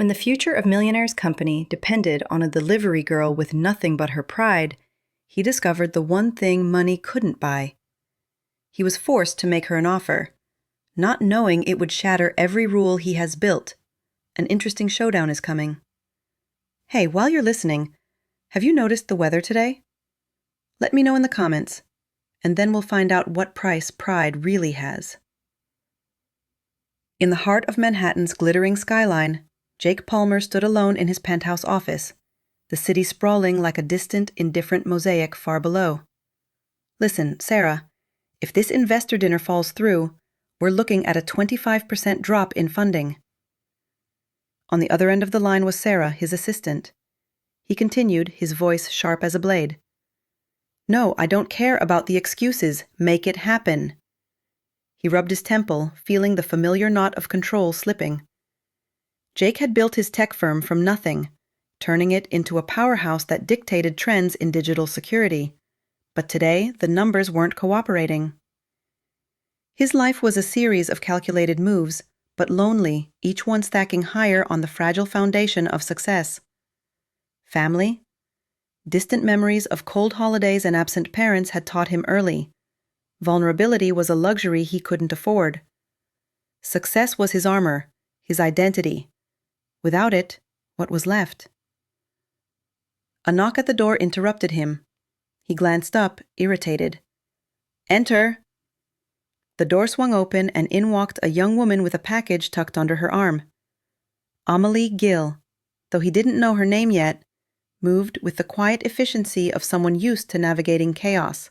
When the future of Millionaire's company depended on a delivery girl with nothing but her pride, he discovered the one thing money couldn't buy. He was forced to make her an offer, not knowing it would shatter every rule he has built. An interesting showdown is coming. Hey, while you're listening, have you noticed the weather today? Let me know in the comments, and then we'll find out what price pride really has. In the heart of Manhattan's glittering skyline, Jake Palmer stood alone in his penthouse office, the city sprawling like a distant, indifferent mosaic far below. Listen, Sarah, if this investor dinner falls through, we're looking at a 25% drop in funding. On the other end of the line was Sarah, his assistant. He continued, his voice sharp as a blade. No, I don't care about the excuses. Make it happen. He rubbed his temple, feeling the familiar knot of control slipping. Jake had built his tech firm from nothing, turning it into a powerhouse that dictated trends in digital security. But today, the numbers weren't cooperating. His life was a series of calculated moves, but lonely, each one stacking higher on the fragile foundation of success. Family? Distant memories of cold holidays and absent parents had taught him early. Vulnerability was a luxury he couldn't afford. Success was his armor, his identity. Without it, what was left? A knock at the door interrupted him. He glanced up, irritated. Enter! The door swung open and in walked a young woman with a package tucked under her arm. Amelie Gill, though he didn't know her name yet, moved with the quiet efficiency of someone used to navigating chaos.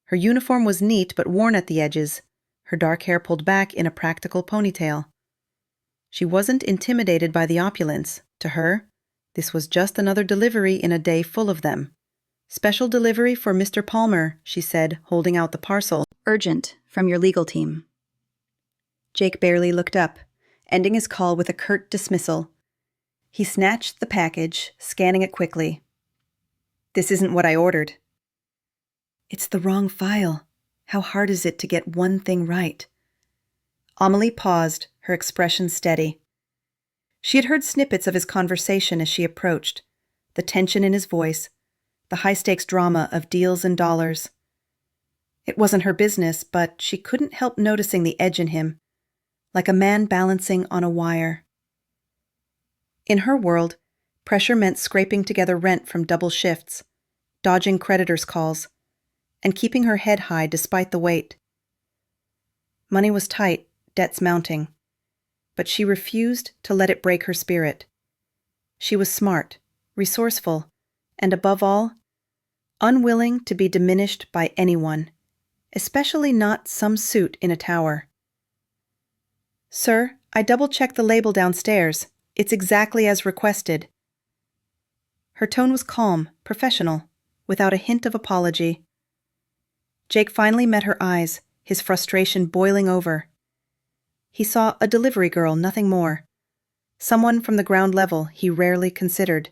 Her uniform was neat but worn at the edges, her dark hair pulled back in a practical ponytail. She wasn't intimidated by the opulence. To her, this was just another delivery in a day full of them. Special delivery for Mr. Palmer, she said, holding out the parcel. Urgent, from your legal team. Jake barely looked up, ending his call with a curt dismissal. He snatched the package, scanning it quickly. This isn't what I ordered. It's the wrong file. How hard is it to get one thing right? Amelie paused, her expression steady. She had heard snippets of his conversation as she approached, the tension in his voice, the high-stakes drama of deals and dollars. It wasn't her business, but she couldn't help noticing the edge in him, like a man balancing on a wire. In her world, pressure meant scraping together rent from double shifts, dodging creditors' calls, and keeping her head high despite the weight. Money was tight, debts mounting, but she refused to let it break her spirit. She was smart, resourceful, and above all, unwilling to be diminished by anyone, especially not some suit in a tower. Sir, I double-checked the label downstairs. It's exactly as requested. Her tone was calm, professional, without a hint of apology. Jake finally met her eyes, his frustration boiling over. He saw a delivery girl, nothing more. Someone from the ground level he rarely considered.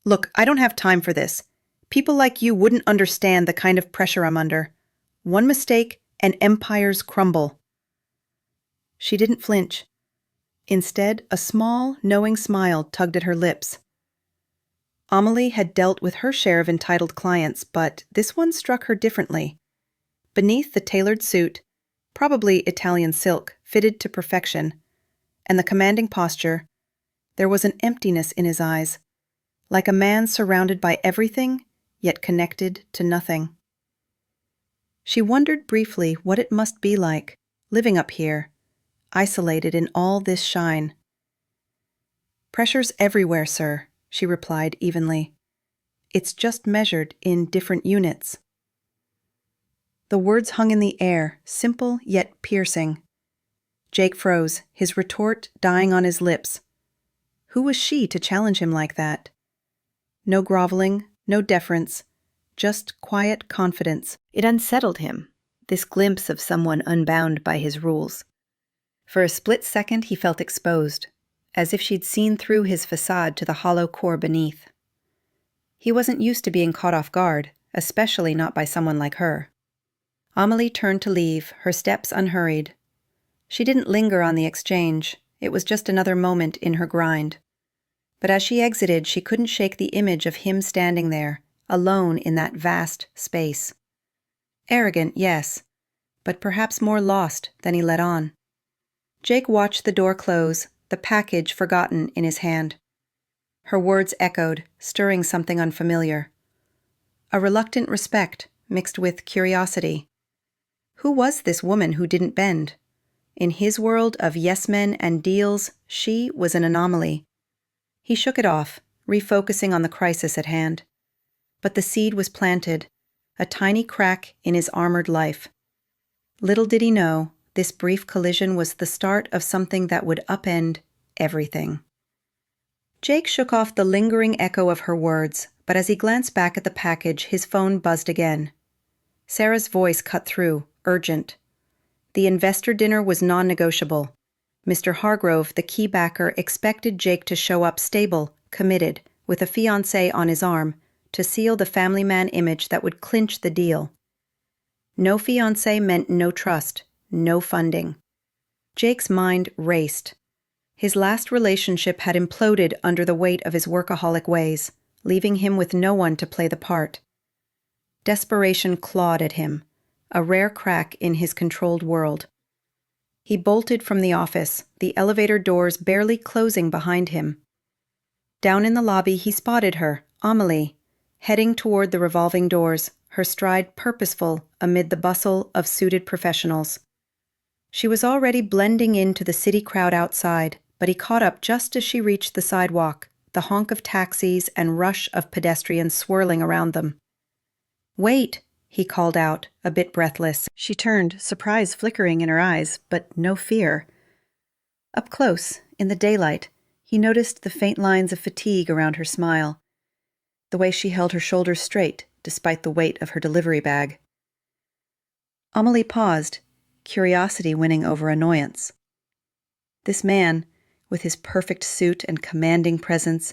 Look, I don't have time for this. People like you wouldn't understand the kind of pressure I'm under. One mistake and empires crumble. She didn't flinch. Instead, a small, knowing smile tugged at her lips. Amelie had dealt with her share of entitled clients, but this one struck her differently. Beneath the tailored suit, probably Italian silk, fitted to perfection, and the commanding posture, there was an emptiness in his eyes, like a man surrounded by everything, yet connected to nothing. She wondered briefly what it must be like, living up here, isolated in all this shine. Pressure's everywhere, sir, she replied evenly. It's just measured in different units. The words hung in the air, simple yet piercing. Jake froze, his retort dying on his lips. Who was she to challenge him like that? No groveling, no deference, just quiet confidence. It unsettled him, this glimpse of someone unbound by his rules. For a split second he felt exposed, as if she'd seen through his facade to the hollow core beneath. He wasn't used to being caught off guard, especially not by someone like her. Amelie turned to leave, her steps unhurried. She didn't linger on the exchange, It was just another moment in her grind. But as she exited, she couldn't shake the image of him standing there, alone in that vast space. Arrogant, yes, but perhaps more lost than he let on. Jake watched the door close, the package forgotten in his hand. Her words echoed, stirring something unfamiliar. A reluctant respect mixed with curiosity. Who was this woman who didn't bend? In his world of yes-men and deals, she was an anomaly. He shook it off, refocusing on the crisis at hand. But the seed was planted, a tiny crack in his armored life. Little did he know, this brief collision was the start of something that would upend everything. Jake shook off the lingering echo of her words, but as he glanced back at the package, his phone buzzed again. Sarah's voice cut through, urgent. The investor dinner was non-negotiable. Mr. Hargrove, the key backer, expected Jake to show up stable, committed, with a fiancée on his arm, to seal the family man image that would clinch the deal. No fiancé meant no trust, no funding. Jake's mind raced. His last relationship had imploded under the weight of his workaholic ways, leaving him with no one to play the part. Desperation clawed at him, a rare crack in his controlled world. He bolted from the office, the elevator doors barely closing behind him. Down in the lobby he spotted her, Amelie, heading toward the revolving doors, her stride purposeful amid the bustle of suited professionals. She was already blending into the city crowd outside, but he caught up just as she reached the sidewalk, the honk of taxis and rush of pedestrians swirling around them. "Wait," he called out, a bit breathless. She turned, surprise flickering in her eyes, but no fear. Up close, in the daylight, he noticed the faint lines of fatigue around her smile, the way she held her shoulders straight despite the weight of her delivery bag. Amelie paused, curiosity winning over annoyance. This man, with his perfect suit and commanding presence,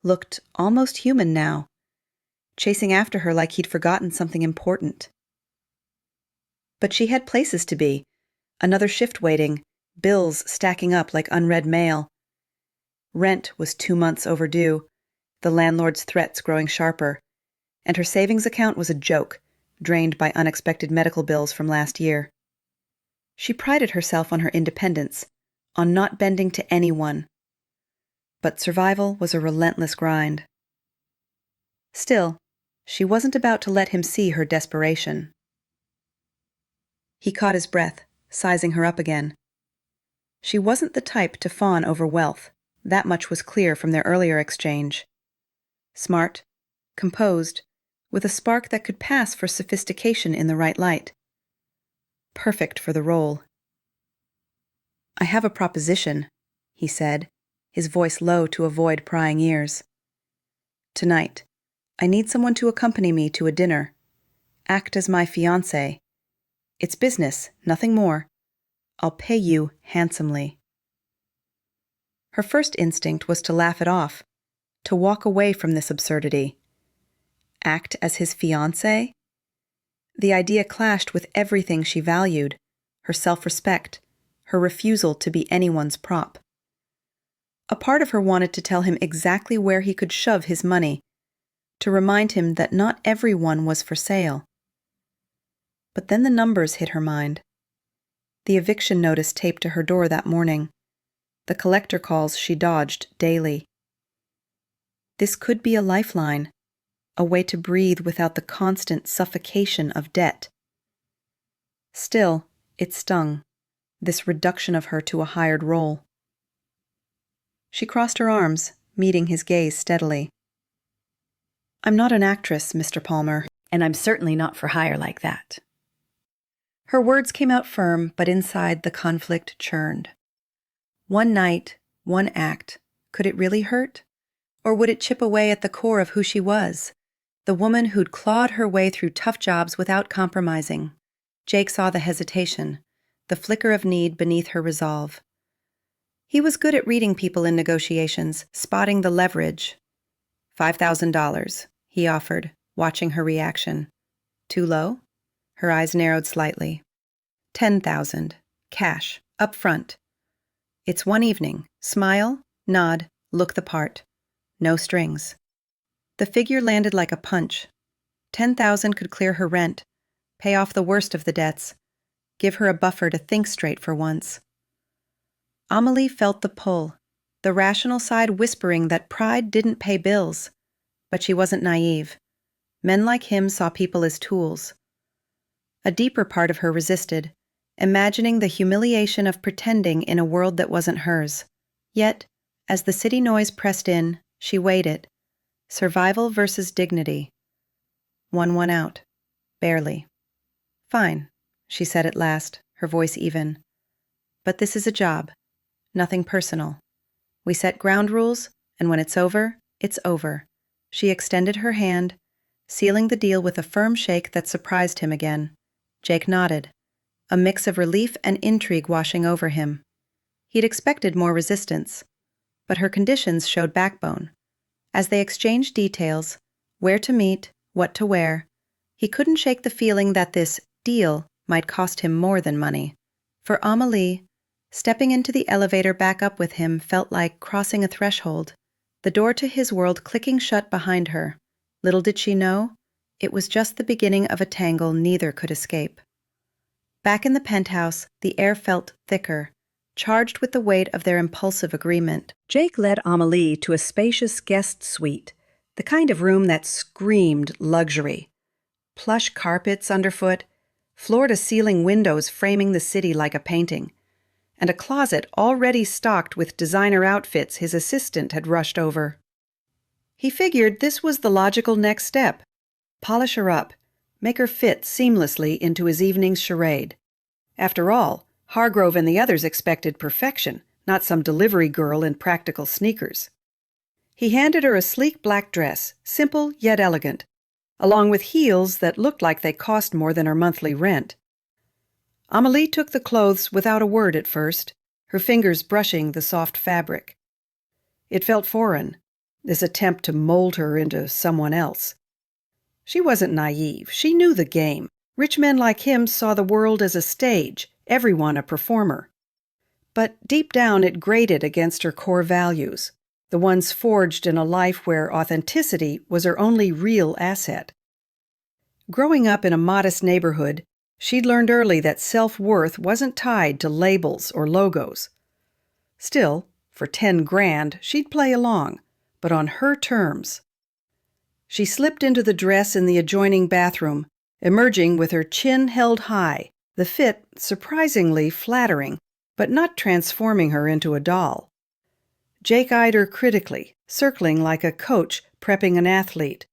looked almost human now, chasing after her like he'd forgotten something important. But she had places to be, another shift waiting, bills stacking up like unread mail. Rent was 2 months overdue, the landlord's threats growing sharper, and her savings account was a joke, drained by unexpected medical bills from last year. She prided herself on her independence, on not bending to anyone. But survival was a relentless grind. Still, she wasn't about to let him see her desperation. He caught his breath, sizing her up again. She wasn't the type to fawn over wealth, that much was clear from their earlier exchange. Smart, composed, with a spark that could pass for sophistication in the right light. Perfect for the role. "I have a proposition," he said, his voice low to avoid prying ears. "Tonight, I need someone to accompany me to a dinner. Act as my fiancé. It's business, nothing more. I'll pay you handsomely." Her first instinct was to laugh it off, to walk away from this absurdity. Act as his fiancé? The idea clashed with everything she valued, her self-respect, her refusal to be anyone's prop. A part of her wanted to tell him exactly where he could shove his money, to remind him that not everyone was for sale. But then the numbers hit her mind. The eviction notice taped to her door that morning, the collector calls she dodged daily. This could be a lifeline, a way to breathe without the constant suffocation of debt. Still, it stung, this reduction of her to a hired role. She crossed her arms, meeting his gaze steadily. "I'm not an actress, Mr. Palmer, and I'm certainly not for hire like that." Her words came out firm, but inside the conflict churned. One night, one act, could it really hurt? Or would it chip away at the core of who she was? The woman who'd clawed her way through tough jobs without compromising. Jake saw the hesitation, the flicker of need beneath her resolve. He was good at reading people in negotiations, spotting the leverage. $5,000, he offered, watching her reaction. Too low? Her eyes narrowed slightly. $10,000, cash, up front. It's one evening. Smile, nod, look the part. No strings. The figure landed like a punch. 10,000 could clear her rent, pay off the worst of the debts, give her a buffer to think straight for once. Amelie felt the pull, the rational side whispering that pride didn't pay bills. But she wasn't naive. Men like him saw people as tools. A deeper part of her resisted, imagining the humiliation of pretending in a world that wasn't hers. Yet, as the city noise pressed in, she weighed it. Survival versus dignity. Won out. Barely. Fine, she said at last, her voice even. But this is a job. Nothing personal. We set ground rules, and when it's over, it's over. She extended her hand, sealing the deal with a firm shake that surprised him again. Jake nodded, a mix of relief and intrigue washing over him. He'd expected more resistance, but her conditions showed backbone. As they exchanged details, where to meet, what to wear, he couldn't shake the feeling that this deal might cost him more than money. For Amelie, stepping into the elevator back up with him felt like crossing a threshold, the door to his world clicking shut behind her. Little did she know, it was just the beginning of a tangle neither could escape. Back in the penthouse, the air felt thicker, charged with the weight of their impulsive agreement. Jake led Amelie to a spacious guest suite, the kind of room that screamed luxury. Plush carpets underfoot, floor-to-ceiling windows framing the city like a painting, and a closet already stocked with designer outfits his assistant had rushed over. He figured this was the logical next step. Polish her up, make her fit seamlessly into his evening's charade. After all, Hargrove and the others expected perfection, not some delivery girl in practical sneakers. He handed her a sleek black dress, simple yet elegant, along with heels that looked like they cost more than her monthly rent. Amelie took the clothes without a word at first, her fingers brushing the soft fabric. It felt foreign, this attempt to mold her into someone else. She wasn't naive. She knew the game. Rich men like him saw the world as a stage, everyone a performer. But deep down it grated against her core values, the ones forged in a life where authenticity was her only real asset. Growing up in a modest neighborhood, she'd learned early that self-worth wasn't tied to labels or logos. Still, for 10 grand, she'd play along, but on her terms. She slipped into the dress in the adjoining bathroom, emerging with her chin held high, the fit surprisingly flattering, but not transforming her into a doll. Jake eyed her critically, circling like a coach prepping an athlete.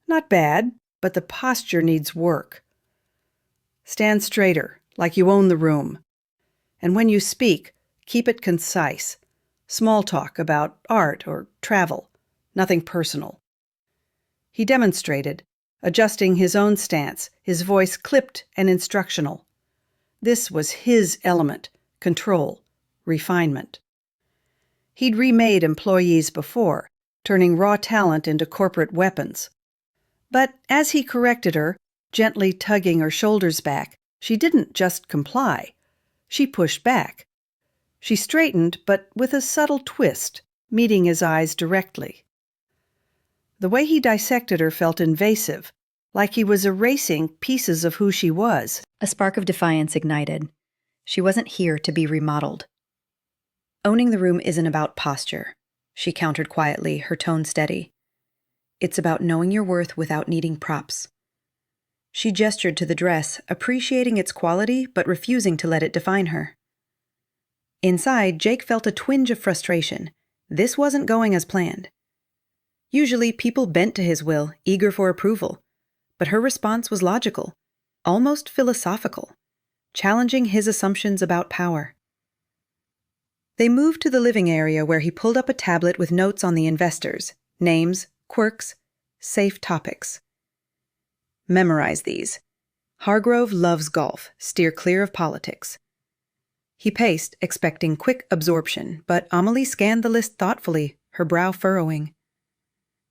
Not bad, but the posture needs work. Stand straighter, like you own the room. And when you speak, keep it concise. Small talk about art or travel, nothing personal. He demonstrated, adjusting his own stance, his voice clipped and instructional. This was his element, control, refinement. He'd remade employees before, turning raw talent into corporate weapons. But as he corrected her, gently tugging her shoulders back, she didn't just comply. She pushed back. She straightened, but with a subtle twist, meeting his eyes directly. The way he dissected her felt invasive, like he was erasing pieces of who she was. A spark of defiance ignited. She wasn't here to be remodeled. Owning the room isn't about posture, she countered quietly, her tone steady. It's about knowing your worth without needing props. She gestured to the dress, appreciating its quality but refusing to let it define her. Inside, Jake felt a twinge of frustration. This wasn't going as planned. Usually, people bent to his will, eager for approval. But her response was logical, almost philosophical, challenging his assumptions about power. They moved to the living area where he pulled up a tablet with notes on the investors, names, quirks, safe topics. Memorize these. Hargrove loves golf, steer clear of politics. He paced, expecting quick absorption, but Amelie scanned the list thoughtfully, her brow furrowing.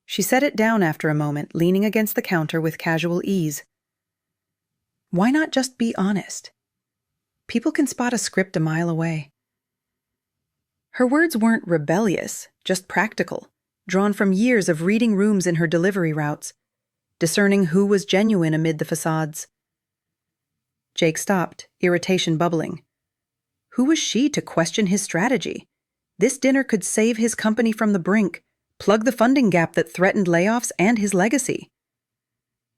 She set it down after a moment, leaning against the counter with casual ease. Why not just be honest? People can spot a script a mile away. Her words weren't rebellious, just practical, drawn from years of reading rooms in her delivery routes, discerning who was genuine amid the facades. Jake stopped, irritation bubbling. Who was she to question his strategy? This dinner could save his company from the brink, plug the funding gap that threatened layoffs and his legacy.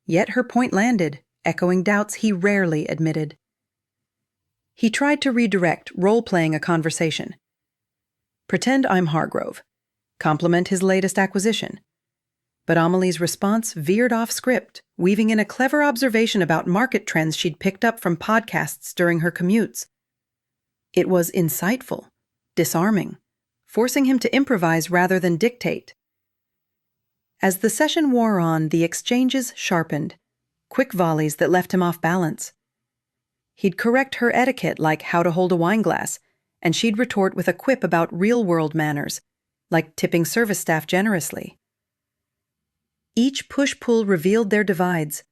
Yet her point landed, echoing doubts he rarely admitted. He tried to redirect, role-playing a conversation. Pretend I'm Hargrove. Compliment his latest acquisition. But Amelie's response veered off script, weaving in a clever observation about market trends she'd picked up from podcasts during her commutes. It was insightful, disarming, forcing him to improvise rather than dictate. As the session wore on, the exchanges sharpened, quick volleys that left him off balance. He'd correct her etiquette like how to hold a wine glass, and she'd retort with a quip about real-world manners, like tipping service staff generously. Each push-pull revealed their divides,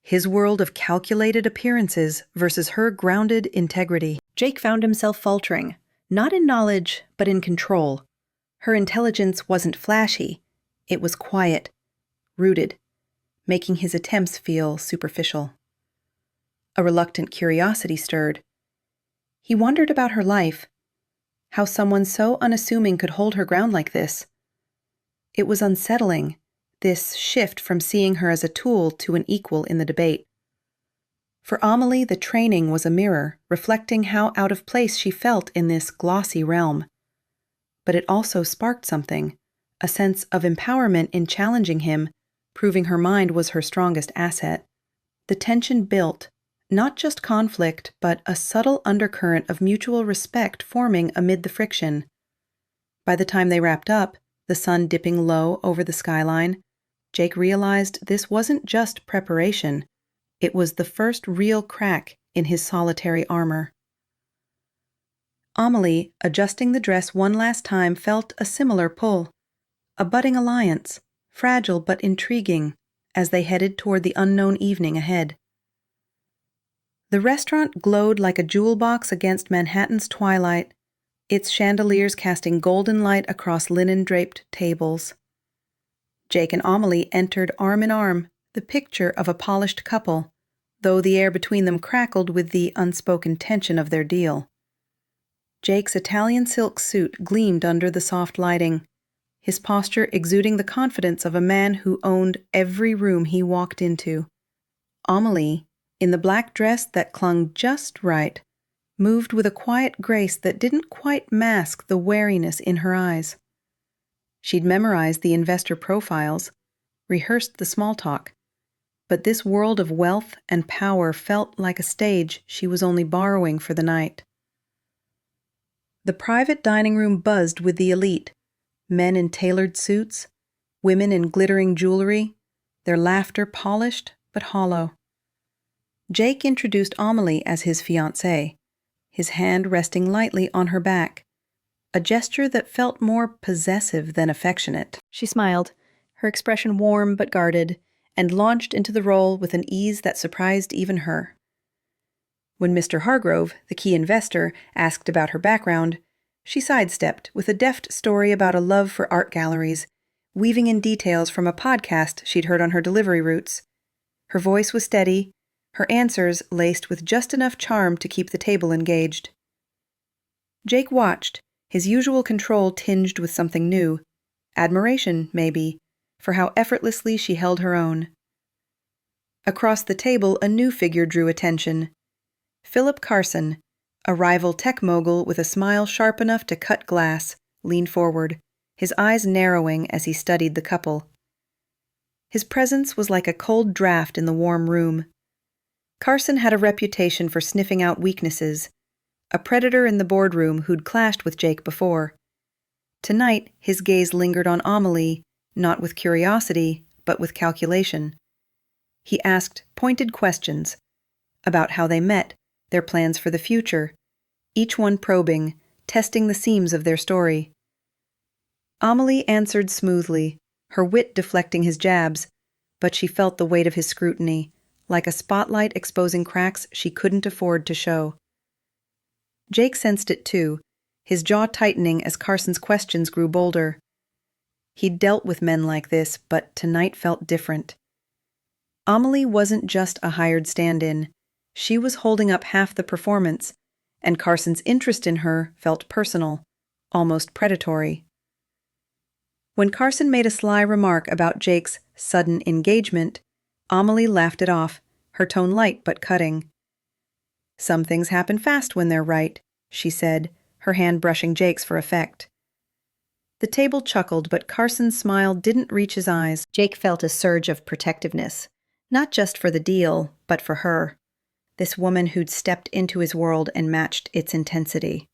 his world of calculated appearances versus her grounded integrity. Jake found himself faltering, not in knowledge, but in control. Her intelligence wasn't flashy, it was quiet, rooted, making his attempts feel superficial. A reluctant curiosity stirred. He wondered about her life, how someone so unassuming could hold her ground like this. It was unsettling, this shift from seeing her as a tool to an equal in the debate. For Amelie, the training was a mirror, reflecting how out of place she felt in this glossy realm. But it also sparked something, a sense of empowerment in challenging him, proving her mind was her strongest asset. The tension built, not just conflict, but a subtle undercurrent of mutual respect forming amid the friction. By the time they wrapped up, the sun dipping low over the skyline, Jake realized this wasn't just preparation. It was the first real crack in his solitary armor. Amelie, adjusting the dress one last time, felt a similar pull. A budding alliance, fragile but intriguing, as they headed toward the unknown evening ahead. The restaurant glowed like a jewel box against Manhattan's twilight, its chandeliers casting golden light across linen-draped tables. Jake and Amelie entered arm in arm, the picture of a polished couple, though the air between them crackled with the unspoken tension of their deal. Jake's Italian silk suit gleamed under the soft lighting, his posture exuding the confidence of a man who owned every room he walked into. Amelie, in the black dress that clung just right, moved with a quiet grace that didn't quite mask the wariness in her eyes. She'd memorized the investor profiles, rehearsed the small talk, but this world of wealth and power felt like a stage she was only borrowing for the night. The private dining room buzzed with the elite, men in tailored suits, women in glittering jewelry, their laughter polished but hollow. Jake introduced Amelie as his fiancée, his hand resting lightly on her back, a gesture that felt more possessive than affectionate. She smiled, her expression warm but guarded, and launched into the role with an ease that surprised even her. When Mr. Hargrove, the key investor, asked about her background, she sidestepped with a deft story about a love for art galleries, weaving in details from a podcast she'd heard on her delivery routes. Her voice was steady, her answers laced with just enough charm to keep the table engaged. Jake watched, his usual control tinged with something new, admiration, maybe, for how effortlessly she held her own. Across the table, a new figure drew attention. Philip Carson, a rival tech mogul with a smile sharp enough to cut glass, leaned forward, his eyes narrowing as he studied the couple. His presence was like a cold draft in the warm room. Carson had a reputation for sniffing out weaknesses, a predator in the boardroom who'd clashed with Jake before. Tonight, his gaze lingered on Amelie, not with curiosity, but with calculation. He asked pointed questions about how they met, their plans for the future, each one probing, testing the seams of their story. Amelie answered smoothly, her wit deflecting his jabs, but she felt the weight of his scrutiny, like a spotlight exposing cracks she couldn't afford to show. Jake sensed it too, his jaw tightening as Carson's questions grew bolder. He'd dealt with men like this, but tonight felt different. Amelie wasn't just a hired stand-in. She was holding up half the performance, and Carson's interest in her felt personal, almost predatory. When Carson made a sly remark about Jake's sudden engagement, Amelie laughed it off, her tone light but cutting. "Some things happen fast when they're right," she said, her hand brushing Jake's for effect. The table chuckled, but Carson's smile didn't reach his eyes. Jake felt a surge of protectiveness, not just for the deal, but for her, this woman who'd stepped into his world and matched its intensity.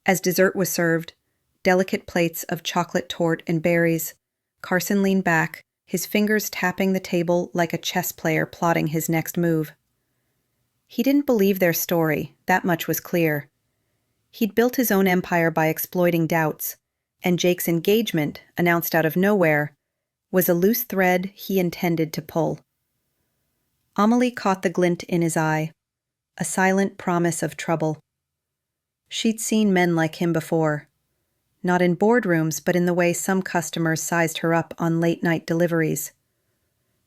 As dessert was served, delicate plates of chocolate torte and berries, Carson leaned back, his fingers tapping the table like a chess player plotting his next move. He didn't believe their story, that much was clear. He'd built his own empire by exploiting doubts, and Jake's engagement, announced out of nowhere, was a loose thread he intended to pull. Amelie caught the glint in his eye, a silent promise of trouble. She'd seen men like him before, not in boardrooms, but in the way some customers sized her up on late-night deliveries.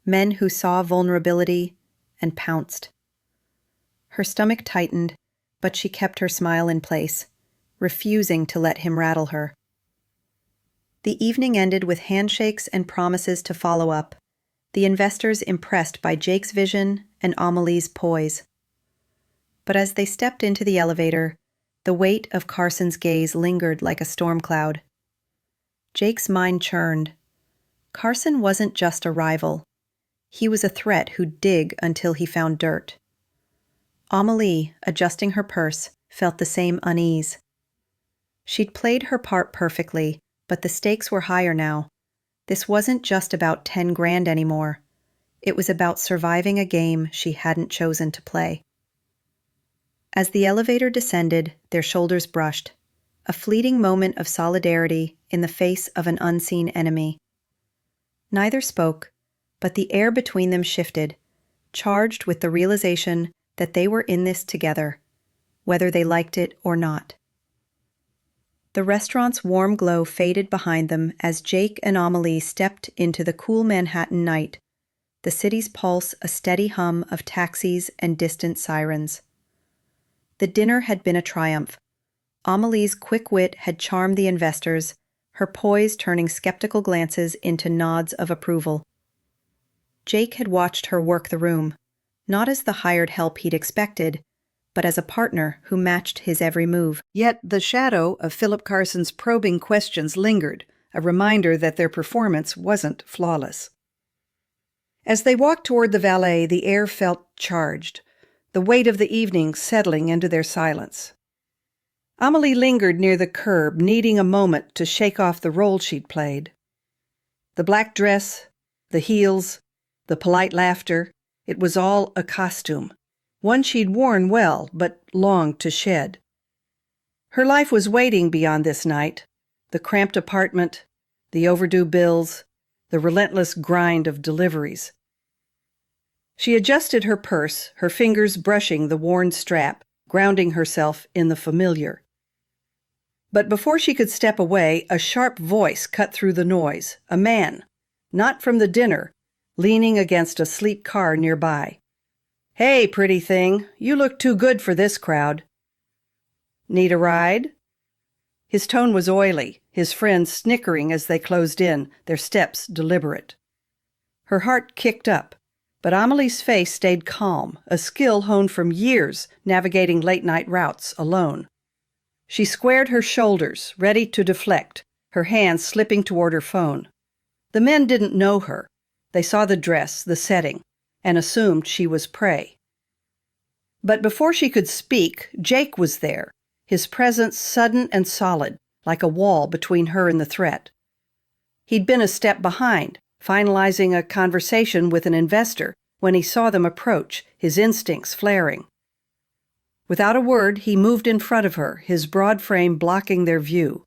Men who saw vulnerability and pounced. Her stomach tightened, but she kept her smile in place, refusing to let him rattle her. The evening ended with handshakes and promises to follow up, the investors impressed by Jake's vision and Amelie's poise. But as they stepped into the elevator, the weight of Carson's gaze lingered like a storm cloud. Jake's mind churned. Carson wasn't just a rival. He was a threat who'd dig until he found dirt. Amelie, adjusting her purse, felt the same unease. She'd played her part perfectly, but the stakes were higher now. This wasn't just about 10 grand anymore. It was about surviving a game she hadn't chosen to play. As the elevator descended, their shoulders brushed, a fleeting moment of solidarity in the face of an unseen enemy. Neither spoke, but the air between them shifted, charged with the realization that they were in this together, whether they liked it or not. The restaurant's warm glow faded behind them as Jake and Amelie stepped into the cool Manhattan night, the city's pulse a steady hum of taxis and distant sirens. The dinner had been a triumph. Amelie's quick wit had charmed the investors, her poise turning skeptical glances into nods of approval. Jake had watched her work the room, not as the hired help he'd expected, but as a partner who matched his every move. Yet the shadow of Philip Carson's probing questions lingered, a reminder that their performance wasn't flawless. As they walked toward the valet, the air felt charged, the weight of the evening settling into their silence. Amelie lingered near the curb, needing a moment to shake off the role she'd played. The black dress, the heels, the polite laughter, it was all a costume, one she'd worn well but longed to shed. Her life was waiting beyond this night, the cramped apartment, the overdue bills, the relentless grind of deliveries. She adjusted her purse, her fingers brushing the worn strap, grounding herself in the familiar. But before she could step away, a sharp voice cut through the noise, a man, not from the dinner, leaning against a sleek car nearby. "Hey, pretty thing, you look too good for this crowd." "Need a ride?" His tone was oily, his friends snickering as they closed in, their steps deliberate. Her heart kicked up, but Amelie's face stayed calm, a skill honed from years navigating late-night routes alone. She squared her shoulders, ready to deflect, her hands slipping toward her phone. The men didn't know her. They saw the dress, the setting, and assumed she was prey. But before she could speak, Jake was there, his presence sudden and solid, like a wall between her and the threat. He'd been a step behind, finalizing a conversation with an investor when he saw them approach, his instincts flaring. Without a word, he moved in front of her, his broad frame blocking their view.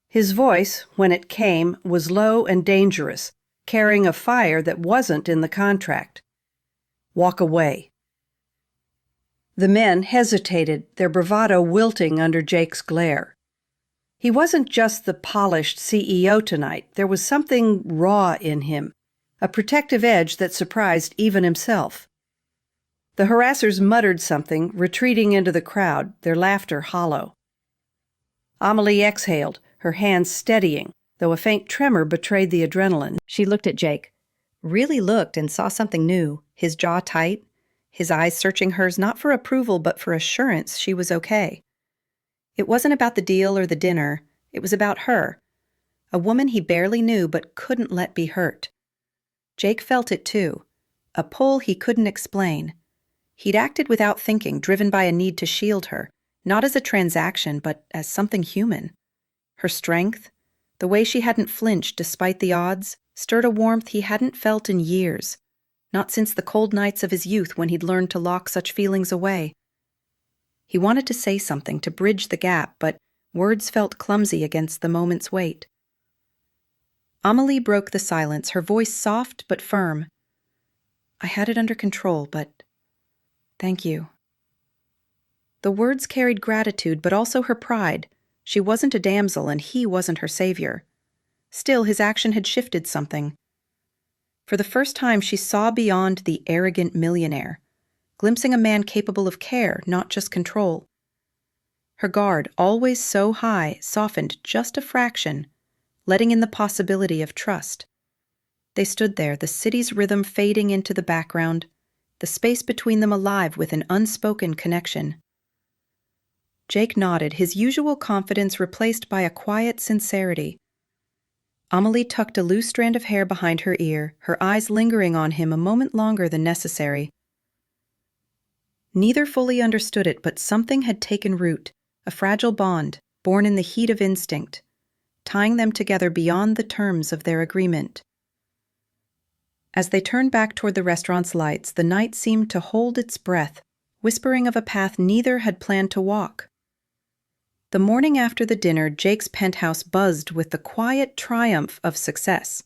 His voice, when it came, was low and dangerous, carrying a fire that wasn't in the contract. "Walk away." The men hesitated, their bravado wilting under Jake's glare. He wasn't just the polished CEO tonight. There was something raw in him, a protective edge that surprised even himself. The harassers muttered something, retreating into the crowd, their laughter hollow. Amelie exhaled, her hands steadying, though a faint tremor betrayed the adrenaline. She looked at Jake, really looked and saw something new, his jaw tight, his eyes searching hers not for approval but for assurance she was okay. It wasn't about the deal or the dinner, it was about her, a woman he barely knew but couldn't let be hurt. Jake felt it too, a pull he couldn't explain. He'd acted without thinking, driven by a need to shield her, not as a transaction but as something human. Her strength, the way she hadn't flinched despite the odds, stirred a warmth he hadn't felt in years, not since the cold nights of his youth when he'd learned to lock such feelings away. He wanted to say something to bridge the gap, but words felt clumsy against the moment's weight. Amelie broke the silence, her voice soft but firm. "I had it under control, but thank you." The words carried gratitude, but also her pride. She wasn't a damsel, and he wasn't her savior. Still, his action had shifted something. For the first time, she saw beyond the arrogant millionaire, glimpsing a man capable of care, not just control. Her guard, always so high, softened just a fraction, letting in the possibility of trust. They stood there, the city's rhythm fading into the background, the space between them alive with an unspoken connection. Jake nodded, his usual confidence replaced by a quiet sincerity. Amelie tucked a loose strand of hair behind her ear, her eyes lingering on him a moment longer than necessary. Neither fully understood it, but something had taken root, a fragile bond, born in the heat of instinct, tying them together beyond the terms of their agreement. As they turned back toward the restaurant's lights, the night seemed to hold its breath, whispering of a path neither had planned to walk. The morning after the dinner, Jake's penthouse buzzed with the quiet triumph of success.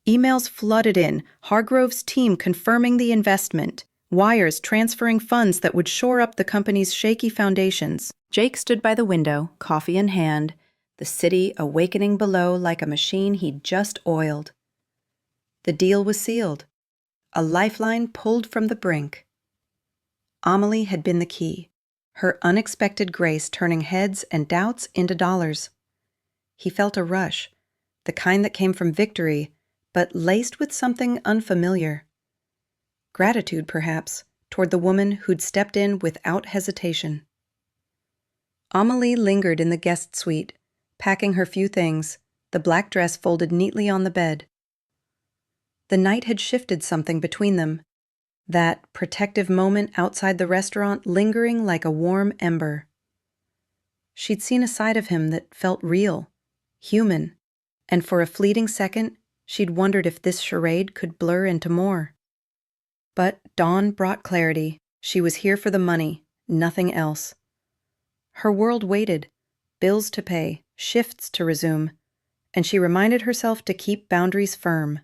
Emails flooded in, Hargrove's team confirming the investment, wires transferring funds that would shore up the company's shaky foundations. Jake stood by the window, coffee in hand, the city awakening below like a machine he'd just oiled. The deal was sealed, a lifeline pulled from the brink. Amelie had been the key, her unexpected grace turning heads and doubts into dollars. He felt a rush, the kind that came from victory, but laced with something unfamiliar. Gratitude, perhaps, toward the woman who'd stepped in without hesitation. Amelie lingered in the guest suite, packing her few things, the black dress folded neatly on the bed. The night had shifted something between them, that protective moment outside the restaurant lingering like a warm ember. She'd seen a side of him that felt real, human, and for a fleeting second, she'd wondered if this charade could blur into more. But dawn brought clarity. She was here for the money, nothing else. Her world waited, bills to pay, shifts to resume, and she reminded herself to keep boundaries firm.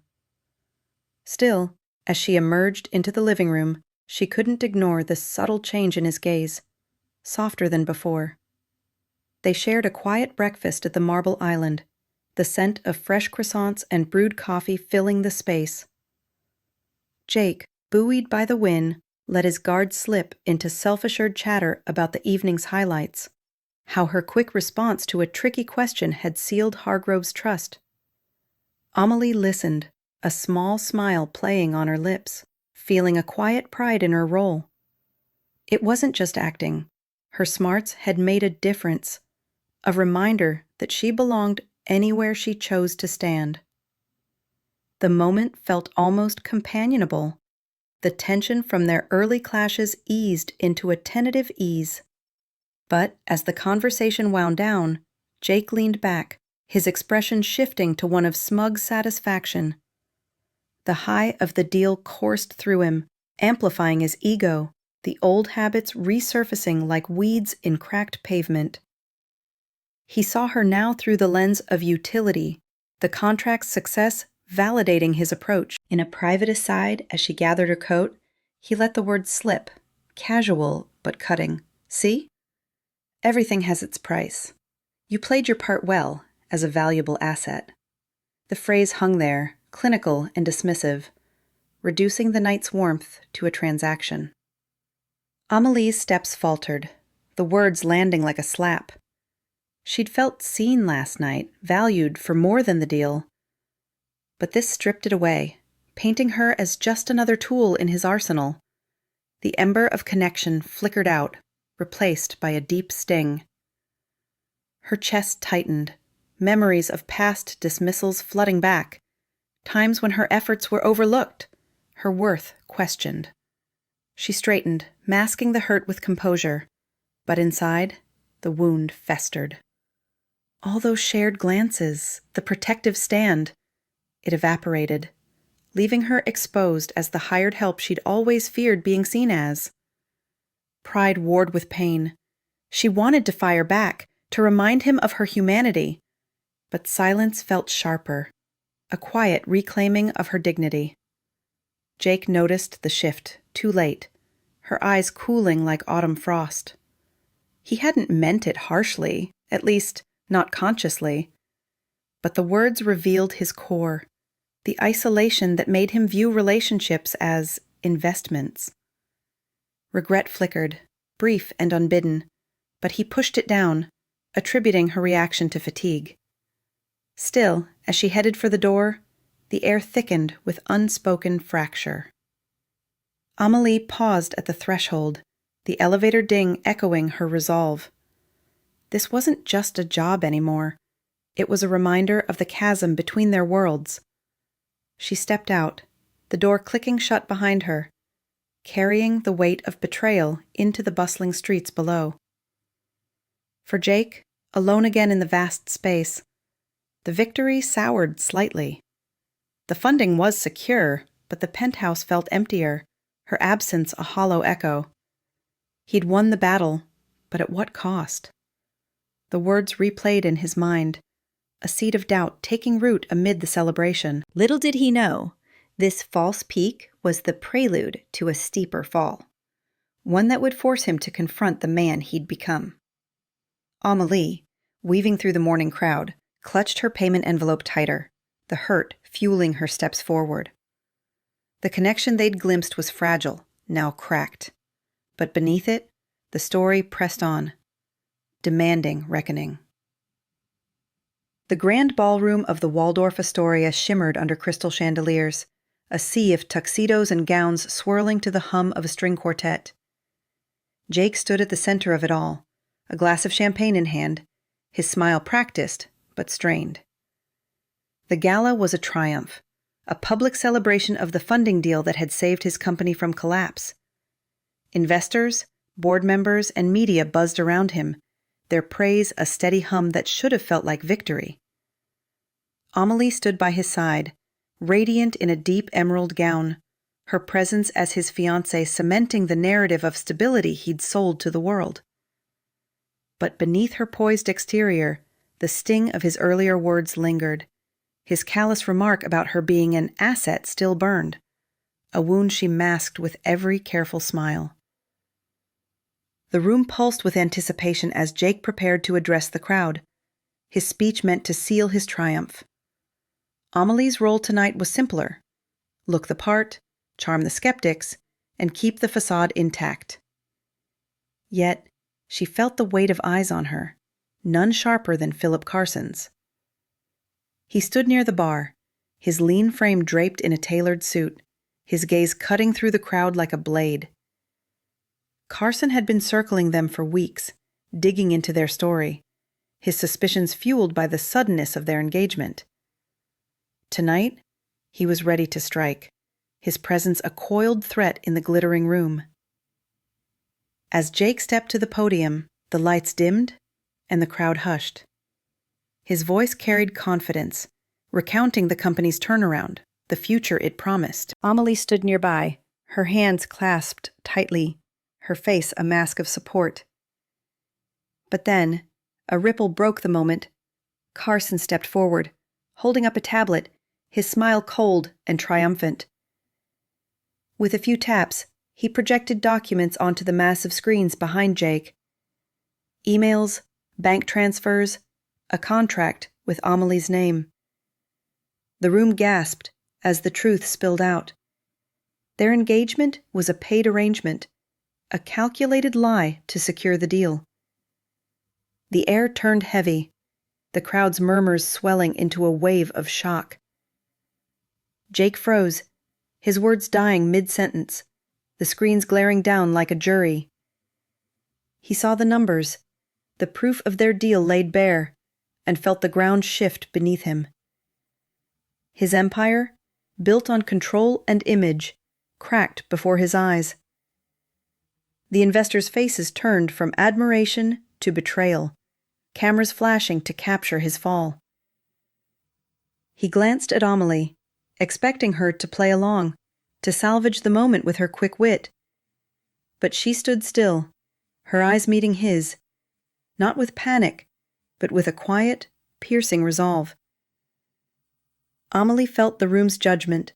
Still, as she emerged into the living room, she couldn't ignore the subtle change in his gaze, softer than before. They shared a quiet breakfast at the Marble Island, the scent of fresh croissants and brewed coffee filling the space. Jake, buoyed by the win, let his guard slip into self-assured chatter about the evening's highlights, how her quick response to a tricky question had sealed Hargrove's trust. Amelie listened, a small smile playing on her lips, feeling a quiet pride in her role. It wasn't just acting. Her smarts had made a difference, a reminder that she belonged anywhere she chose to stand. The moment felt almost companionable. The tension from their early clashes eased into a tentative ease. But as the conversation wound down, Jake leaned back, his expression shifting to one of smug satisfaction. The high of the deal coursed through him, amplifying his ego, the old habits resurfacing like weeds in cracked pavement. He saw her now through the lens of utility, the contract's success validating his approach. In a private aside, as she gathered her coat, he let the word slip, casual but cutting. See? Everything has its price. You played your part well, as a valuable asset. The phrase hung there, clinical and dismissive, reducing the night's warmth to a transaction. Amelie's steps faltered, the words landing like a slap. She'd felt seen last night, valued for more than the deal. But this stripped it away, painting her as just another tool in his arsenal. The ember of connection flickered out, replaced by a deep sting. Her chest tightened, memories of past dismissals flooding back, times when her efforts were overlooked, her worth questioned. She straightened, masking the hurt with composure, but inside, the wound festered. All those shared glances, the protective stand, it evaporated, leaving her exposed as the hired help she'd always feared being seen as. Pride warred with pain. She wanted to fire back, to remind him of her humanity, but silence felt sharper, a quiet reclaiming of her dignity. Jake noticed the shift, too late, her eyes cooling like autumn frost. He hadn't meant it harshly, at least not consciously, but the words revealed his core, the isolation that made him view relationships as investments. Regret flickered, brief and unbidden, but he pushed it down, attributing her reaction to fatigue. Still, as she headed for the door, the air thickened with unspoken fracture. Amelie paused at the threshold, the elevator ding echoing her resolve. This wasn't just a job anymore. It was a reminder of the chasm between their worlds. She stepped out, the door clicking shut behind her, carrying the weight of betrayal into the bustling streets below. For Jake, alone again in the vast space, the victory soured slightly. The funding was secure, but the penthouse felt emptier, her absence a hollow echo. He'd won the battle, but at what cost? The words replayed in his mind, a seed of doubt taking root amid the celebration. Little did he know, this false peak was the prelude to a steeper fall, one that would force him to confront the man he'd become. Amelie, weaving through the morning crowd, clutched her payment envelope tighter, the hurt fueling her steps forward. The connection they'd glimpsed was fragile, now cracked. But beneath it, the story pressed on, demanding reckoning. The grand ballroom of the Waldorf Astoria shimmered under crystal chandeliers, a sea of tuxedos and gowns swirling to the hum of a string quartet. Jake stood at the center of it all, a glass of champagne in hand, his smile practiced but strained. The gala was a triumph, a public celebration of the funding deal that had saved his company from collapse. Investors, board members, and media buzzed around him, their praise a steady hum that should have felt like victory. Amelie stood by his side, radiant in a deep emerald gown, her presence as his fiancée cementing the narrative of stability he'd sold to the world. But beneath her poised exterior, the sting of his earlier words lingered. His callous remark about her being an asset still burned, a wound she masked with every careful smile. The room pulsed with anticipation as Jake prepared to address the crowd. His speech meant to seal his triumph. Amelie's role tonight was simpler: look the part, charm the skeptics, and keep the facade intact. Yet, she felt the weight of eyes on her, none sharper than Philip Carson's. He stood near the bar, his lean frame draped in a tailored suit, his gaze cutting through the crowd like a blade. Carson had been circling them for weeks, digging into their story, his suspicions fueled by the suddenness of their engagement. Tonight, he was ready to strike, his presence a coiled threat in the glittering room. As Jake stepped to the podium, the lights dimmed and the crowd hushed. His voice carried confidence, recounting the company's turnaround, the future it promised. Amelie stood nearby, her hands clasped tightly, her face a mask of support. But then, a ripple broke the moment. Carson stepped forward, holding up a tablet, his smile cold and triumphant. With a few taps, He projected documents onto the massive screens behind Jake. Emails, bank transfers, a contract with Amelie's name. The room gasped as the truth spilled out. Their engagement was a paid arrangement, a calculated lie to secure the deal. The air turned heavy, the crowd's murmurs swelling into a wave of shock. Jake froze, his words dying mid-sentence, the screens glaring down like a jury. He saw the numbers, the proof of their deal laid bare, and felt the ground shift beneath him. His empire, built on control and image, cracked before his eyes. The investors' faces turned from admiration to betrayal, cameras flashing to capture his fall. He glanced at Amelie, expecting her to play along, to salvage the moment with her quick wit. But she stood still, her eyes meeting his, not with panic, but with a quiet, piercing resolve. Amelie felt the room's judgment,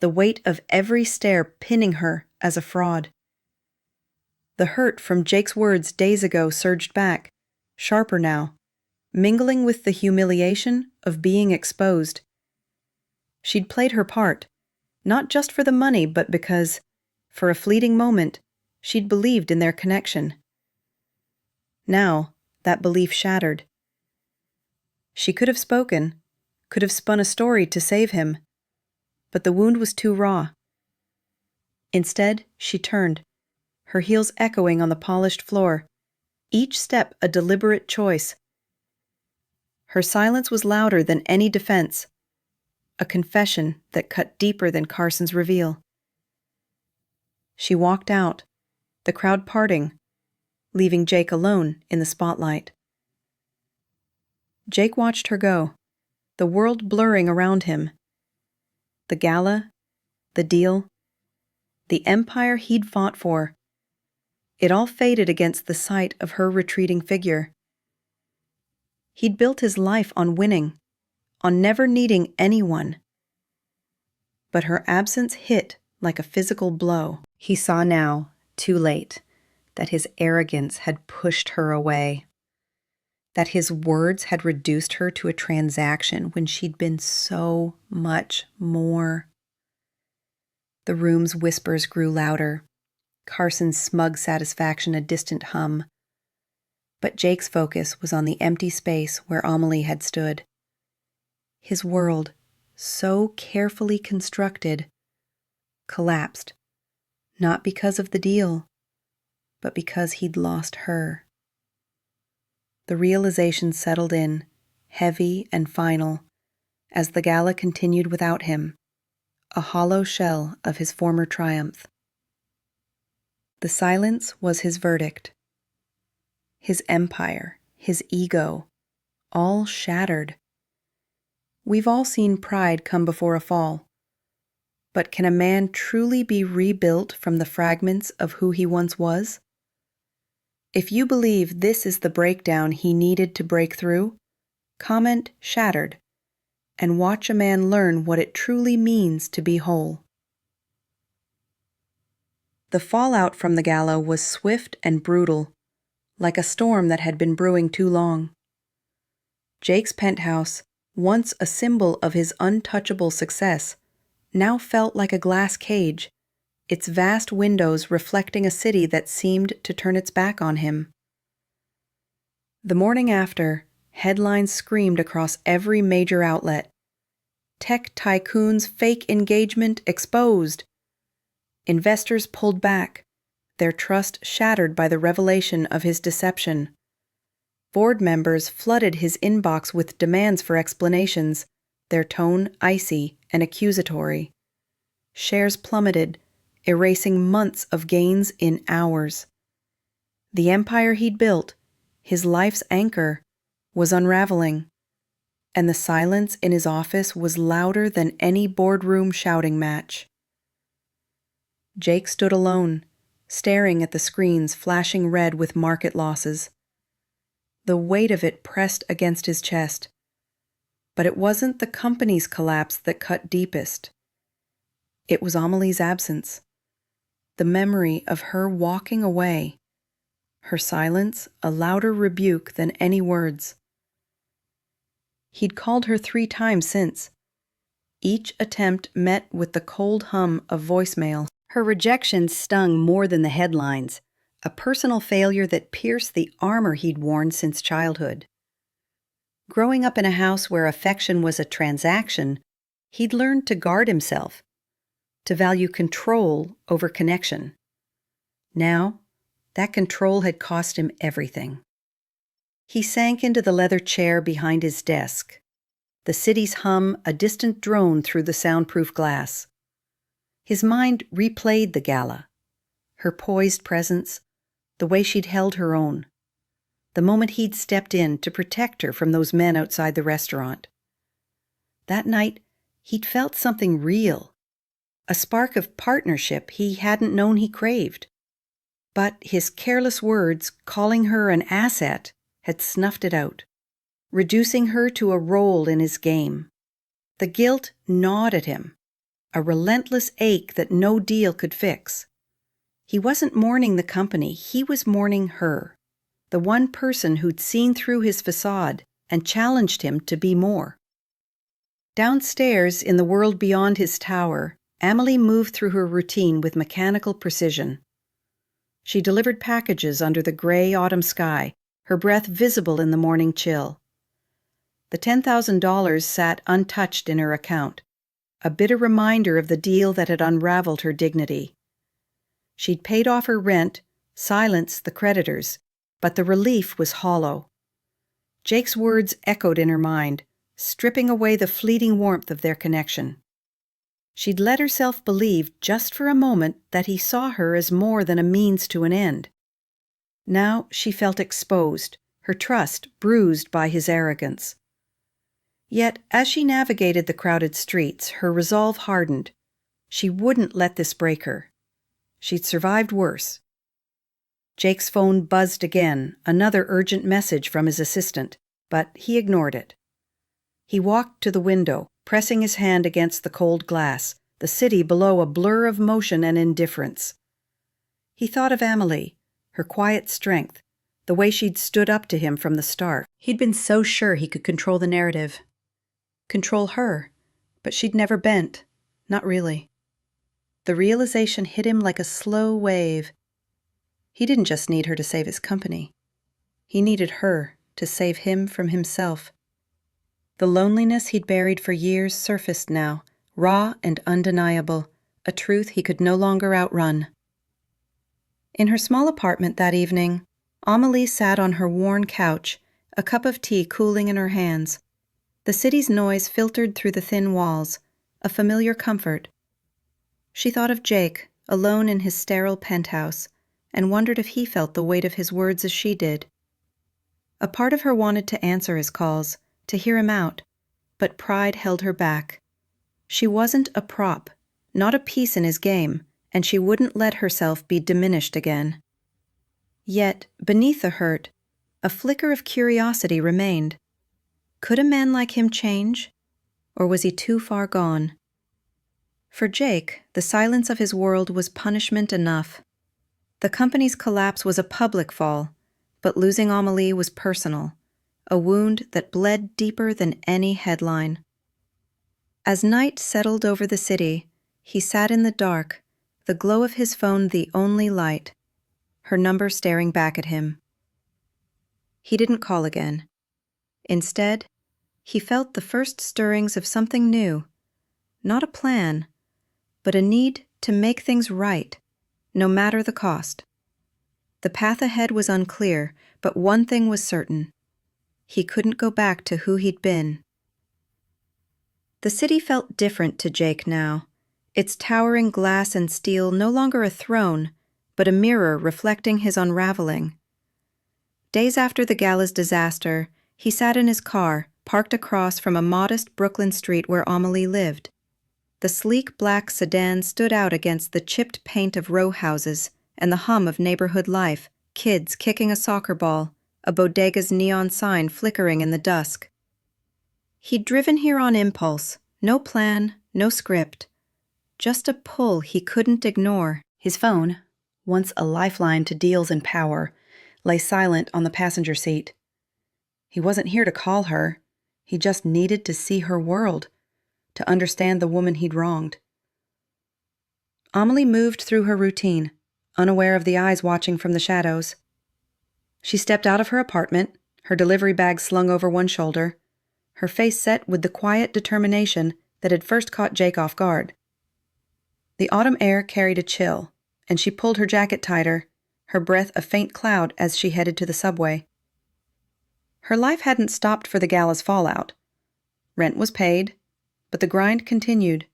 the weight of every stare pinning her as a fraud. The hurt from Jake's words days ago surged back, sharper now, mingling with the humiliation of being exposed. She'd played her part, not just for the money, but because, for a fleeting moment, she'd believed in their connection. Now, that belief shattered. She could have spoken, could have spun a story to save him, but the wound was too raw. Instead, she turned, her heels echoing on the polished floor, each step a deliberate choice. Her silence was louder than any defense, a confession that cut deeper than Carson's reveal. She walked out, the crowd parting, leaving Jake alone in the spotlight. Jake watched her go, the world blurring around him. The gala, the deal, the empire he'd fought for. It all faded against the sight of her retreating figure. He'd built his life on winning, on never needing anyone. But her absence hit like a physical blow. He saw now, too late, that his arrogance had pushed her away, that his words had reduced her to a transaction when she'd been so much more. The room's whispers grew louder, Carson's smug satisfaction a distant hum. But Jake's focus was on the empty space where Amelie had stood. His world, so carefully constructed, collapsed, not because of the deal, but because he'd lost her. The realization settled in, heavy and final, as the gala continued without him, a hollow shell of his former triumph. The silence was his verdict. His empire, his ego, all shattered. We've all seen pride come before a fall. But can a man truly be rebuilt from the fragments of who he once was? If you believe this is the breakdown he needed to break through, comment "shattered" and watch a man learn what it truly means to be whole. The fallout from the gala was swift and brutal, like a storm that had been brewing too long. Jake's penthouse, once a symbol of his untouchable success, now felt like a glass cage, its vast windows reflecting a city that seemed to turn its back on him. The morning after, headlines screamed across every major outlet. Tech tycoon's fake engagement exposed. Investors pulled back, their trust shattered by the revelation of his deception. Board members flooded his inbox with demands for explanations, their tone icy and accusatory. Shares plummeted, erasing months of gains in hours. The empire he'd built, his life's anchor, was unraveling, and the silence in his office was louder than any boardroom shouting match. Jake stood alone, staring at the screens flashing red with market losses. The weight of it pressed against his chest. But it wasn't the company's collapse that cut deepest. It was Amelie's absence. the memory of her walking away, her silence a louder rebuke than any words. He'd called her 3 times since. Each attempt met with the cold hum of voicemail. Her rejection stung more than the headlines, a personal failure that pierced the armor he'd worn since childhood. Growing up in a house where affection was a transaction, he'd learned to guard himself, to value control over connection. Now, that control had cost him everything. He sank into the leather chair behind his desk, the city's hum a distant drone through the soundproof glass. His mind replayed the gala, her poised presence, the way she'd held her own, the moment he'd stepped in to protect her from those men outside the restaurant. That night, he'd felt something real, a spark of partnership he hadn't known he craved. But his careless words, calling her an asset, had snuffed it out, reducing her to a role in his game. The guilt gnawed at him, a relentless ache that no deal could fix. He wasn't mourning the company, he was mourning her, the one person who'd seen through his facade and challenged him to be more. Downstairs, in the world beyond his tower, Amelie moved through her routine with mechanical precision. She delivered packages under the gray autumn sky, her breath visible in the morning chill. The $10,000 sat untouched in her account, a bitter reminder of the deal that had unraveled her dignity. She'd paid off her rent, silenced the creditors, but the relief was hollow. Jake's words echoed in her mind, stripping away the fleeting warmth of their connection. She'd let herself believe, just for a moment, that he saw her as more than a means to an end. Now she felt exposed, her trust bruised by his arrogance. Yet, as she navigated the crowded streets, her resolve hardened. She wouldn't let this break her. She'd survived worse. Jake's phone buzzed again, another urgent message from his assistant, but he ignored it. He walked to the window, pressing his hand against the cold glass, the city below a blur of motion and indifference. He thought of Amelie, her quiet strength, the way she'd stood up to him from the start. He'd been so sure he could control the narrative. Control her, but she'd never bent, not really. The realization hit him like a slow wave. He didn't just need her to save his company. He needed her to save him from himself. The loneliness he'd buried for years surfaced now, raw and undeniable, a truth he could no longer outrun. In her small apartment that evening, Amelie sat on her worn couch, a cup of tea cooling in her hands. The city's noise filtered through the thin walls, a familiar comfort. She thought of Jake, alone in his sterile penthouse, and wondered if he felt the weight of his words as she did. A part of her wanted to answer his calls, to hear him out, but pride held her back. She wasn't a prop, not a piece in his game, and she wouldn't let herself be diminished again. Yet, beneath the hurt, a flicker of curiosity remained. Could a man like him change? Or was he too far gone? For Jake, the silence of his world was punishment enough. The company's collapse was a public fall, but losing Amelie was personal, a wound that bled deeper than any headline. As night settled over the city, he sat in the dark, the glow of his phone the only light, her number staring back at him. He didn't call again. Instead, he felt the first stirrings of something new, not a plan, but a need to make things right, no matter the cost. The path ahead was unclear, but one thing was certain. He couldn't go back to who he'd been. The city felt different to Jake now, its towering glass and steel no longer a throne, but a mirror reflecting his unraveling. Days after the gala's disaster, he sat in his car, parked across from a modest Brooklyn street where Amelie lived. The sleek black sedan stood out against the chipped paint of row houses and the hum of neighborhood life, kids kicking a soccer ball, a bodega's neon sign flickering in the dusk. He'd driven here on impulse, no plan, no script, just a pull he couldn't ignore. His phone, once a lifeline to deals and power, lay silent on the passenger seat. He wasn't here to call her. He just needed to see her world, to understand the woman he'd wronged. Amelie moved through her routine, unaware of the eyes watching from the shadows. She stepped out of her apartment, her delivery bag slung over one shoulder, her face set with the quiet determination that had first caught Jake off guard. The autumn air carried a chill, and she pulled her jacket tighter, her breath a faint cloud as she headed to the subway. Her life hadn't stopped for the gala's fallout. Rent was paid, but the grind continued.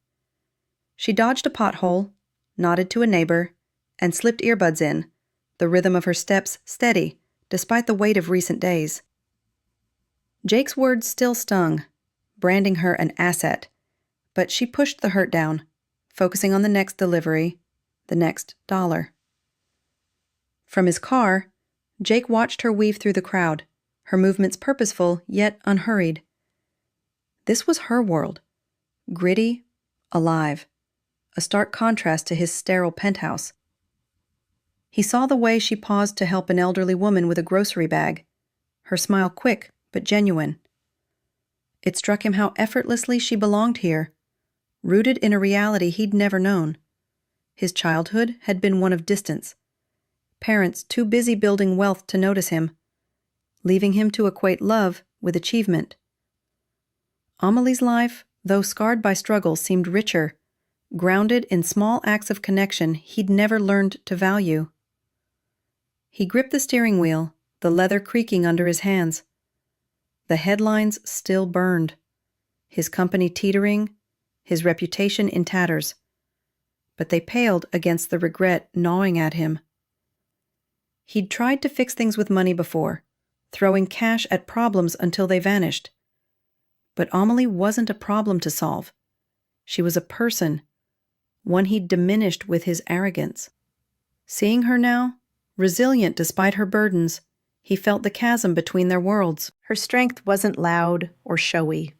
She dodged a pothole, nodded to a neighbor, and slipped earbuds in, the rhythm of her steps steady despite the weight of recent days. Jake's words still stung, branding her an asset, but she pushed the hurt down, focusing on the next delivery, the next dollar. From his car, Jake watched her weave through the crowd, her movements purposeful yet unhurried. This was her world, gritty, alive, a stark contrast to his sterile penthouse. He saw the way she paused to help an elderly woman with a grocery bag, her smile quick but genuine. It struck him how effortlessly she belonged here, rooted in a reality he'd never known. His childhood had been one of distance, parents too busy building wealth to notice him, leaving him to equate love with achievement. Amelie's life, though scarred by struggle, seemed richer, grounded in small acts of connection he'd never learned to value. He gripped the steering wheel, the leather creaking under his hands. The headlines still burned, his company teetering, his reputation in tatters. But they paled against the regret gnawing at him. He'd tried to fix things with money before, throwing cash at problems until they vanished. But Amelie wasn't a problem to solve. She was a person, one he'd diminished with his arrogance. Seeing her now, resilient despite her burdens, he felt the chasm between their worlds. Her strength wasn't loud or showy.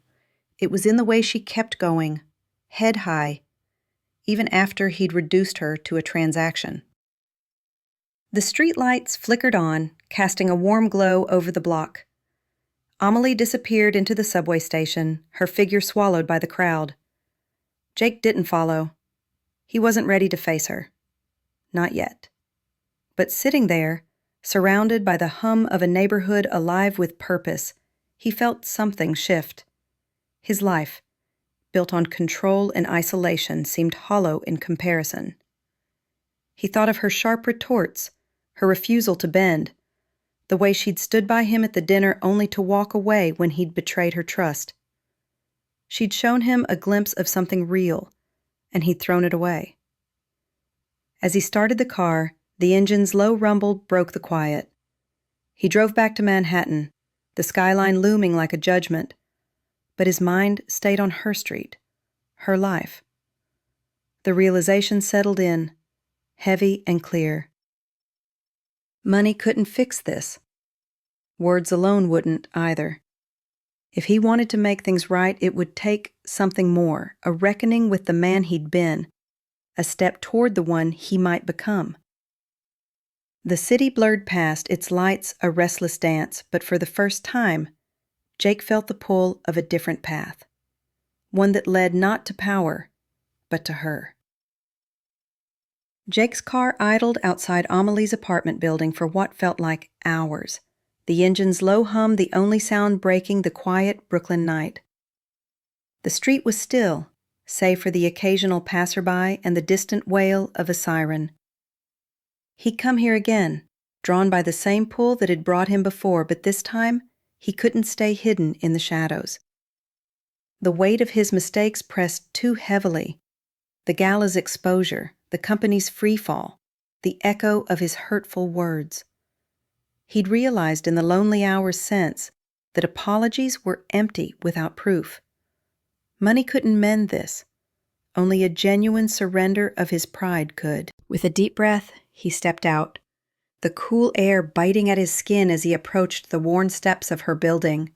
It was in the way she kept going, head high, even after he'd reduced her to a transaction. The streetlights flickered on, casting a warm glow over the block. Amelie disappeared into the subway station, her figure swallowed by the crowd. Jake didn't follow. He wasn't ready to face her. Not yet. But sitting there, surrounded by the hum of a neighborhood alive with purpose, he felt something shift. His life, built on control and isolation, seemed hollow in comparison. He thought of her sharp retorts, her refusal to bend, the way she'd stood by him at the dinner only to walk away when he'd betrayed her trust. She'd shown him a glimpse of something real, and he'd thrown it away. As he started the car, the engine's low rumble broke the quiet. He drove back to Manhattan, the skyline looming like a judgment, but his mind stayed on her street, her life. The realization settled in, heavy and clear. Money couldn't fix this. Words alone wouldn't either. If he wanted to make things right, it would take something more, a reckoning with the man he'd been, a step toward the one he might become. The city blurred past, its lights a restless dance, but for the first time, Jake felt the pull of a different path, one that led not to power, but to her. Jake's car idled outside Amelie's apartment building for what felt like hours, the engine's low hum the only sound breaking the quiet Brooklyn night. The street was still, save for the occasional passerby and the distant wail of a siren. He'd come here again, drawn by the same pull that had brought him before, but this time he couldn't stay hidden in the shadows. The weight of his mistakes pressed too heavily. The gala's exposure, the company's freefall, the echo of his hurtful words. He'd realized in the lonely hours since that apologies were empty without proof. Money couldn't mend this. Only a genuine surrender of his pride could. With a deep breath, he stepped out, the cool air biting at his skin as he approached the worn steps of her building.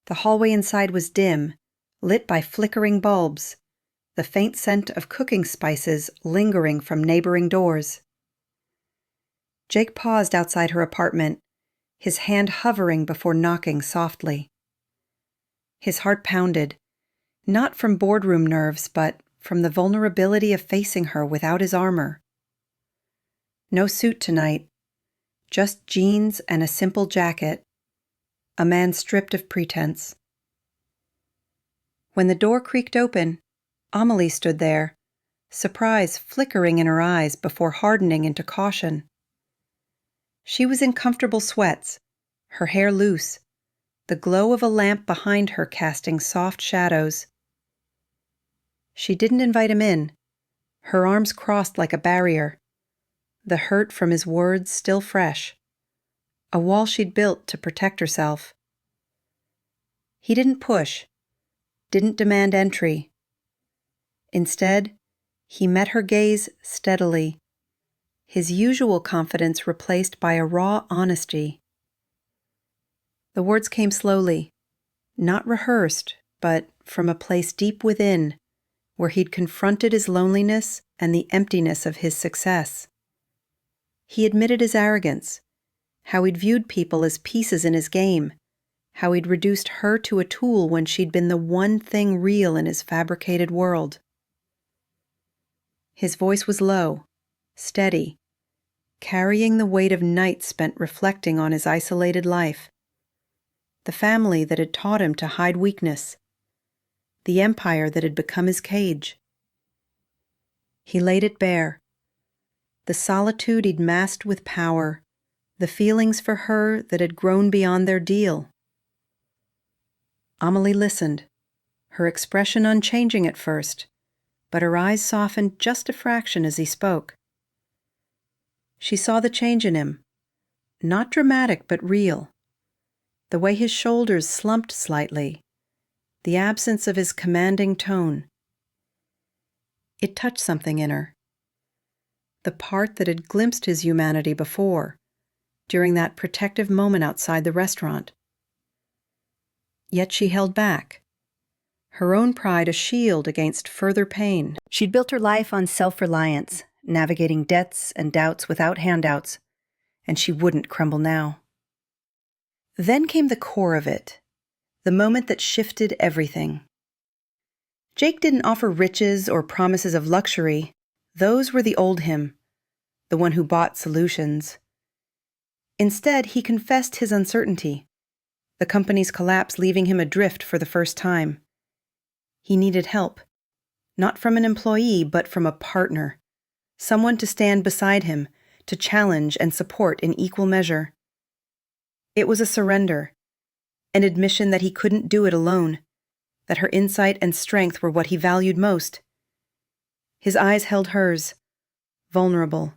The hallway inside was dim, lit by flickering bulbs, the faint scent of cooking spices lingering from neighboring doors. Jake paused outside her apartment, his hand hovering before knocking softly. His heart pounded, not from boardroom nerves, but from the vulnerability of facing her without his armor. No suit tonight, just jeans and a simple jacket, a man stripped of pretense. When the door creaked open, Amelie stood there, surprise flickering in her eyes before hardening into caution. She was in comfortable sweats, her hair loose, the glow of a lamp behind her casting soft shadows. She didn't invite him in, her arms crossed like a barrier, the hurt from his words still fresh, a wall she'd built to protect herself. He didn't push, didn't demand entry. Instead, he met her gaze steadily, his usual confidence replaced by a raw honesty. The words came slowly, not rehearsed, but from a place deep within, where he'd confronted his loneliness and the emptiness of his success. He admitted his arrogance, how he'd viewed people as pieces in his game, how he'd reduced her to a tool when she'd been the one thing real in his fabricated world. His voice was low, steady, carrying the weight of nights spent reflecting on his isolated life, the family that had taught him to hide weakness, the empire that had become his cage. He laid it bare, the solitude he'd masked with power, the feelings for her that had grown beyond their deal. Amelie listened, her expression unchanging at first, but her eyes softened just a fraction as he spoke. She saw the change in him, not dramatic but real. The way his shoulders slumped slightly, the absence of his commanding tone. It touched something in her. The part that had glimpsed his humanity before, during that protective moment outside the restaurant. Yet she held back, her own pride a shield against further pain. She'd built her life on self-reliance, navigating debts and doubts without handouts, and she wouldn't crumble now. Then came the core of it, the moment that shifted everything. Jake didn't offer riches or promises of luxury. Those were the old him, the one who bought solutions. Instead, he confessed his uncertainty, the company's collapse leaving him adrift for the first time. He needed help, not from an employee, but from a partner, someone to stand beside him, to challenge and support in equal measure. It was a surrender, an admission that he couldn't do it alone, that her insight and strength were what he valued most. His eyes held hers, vulnerable,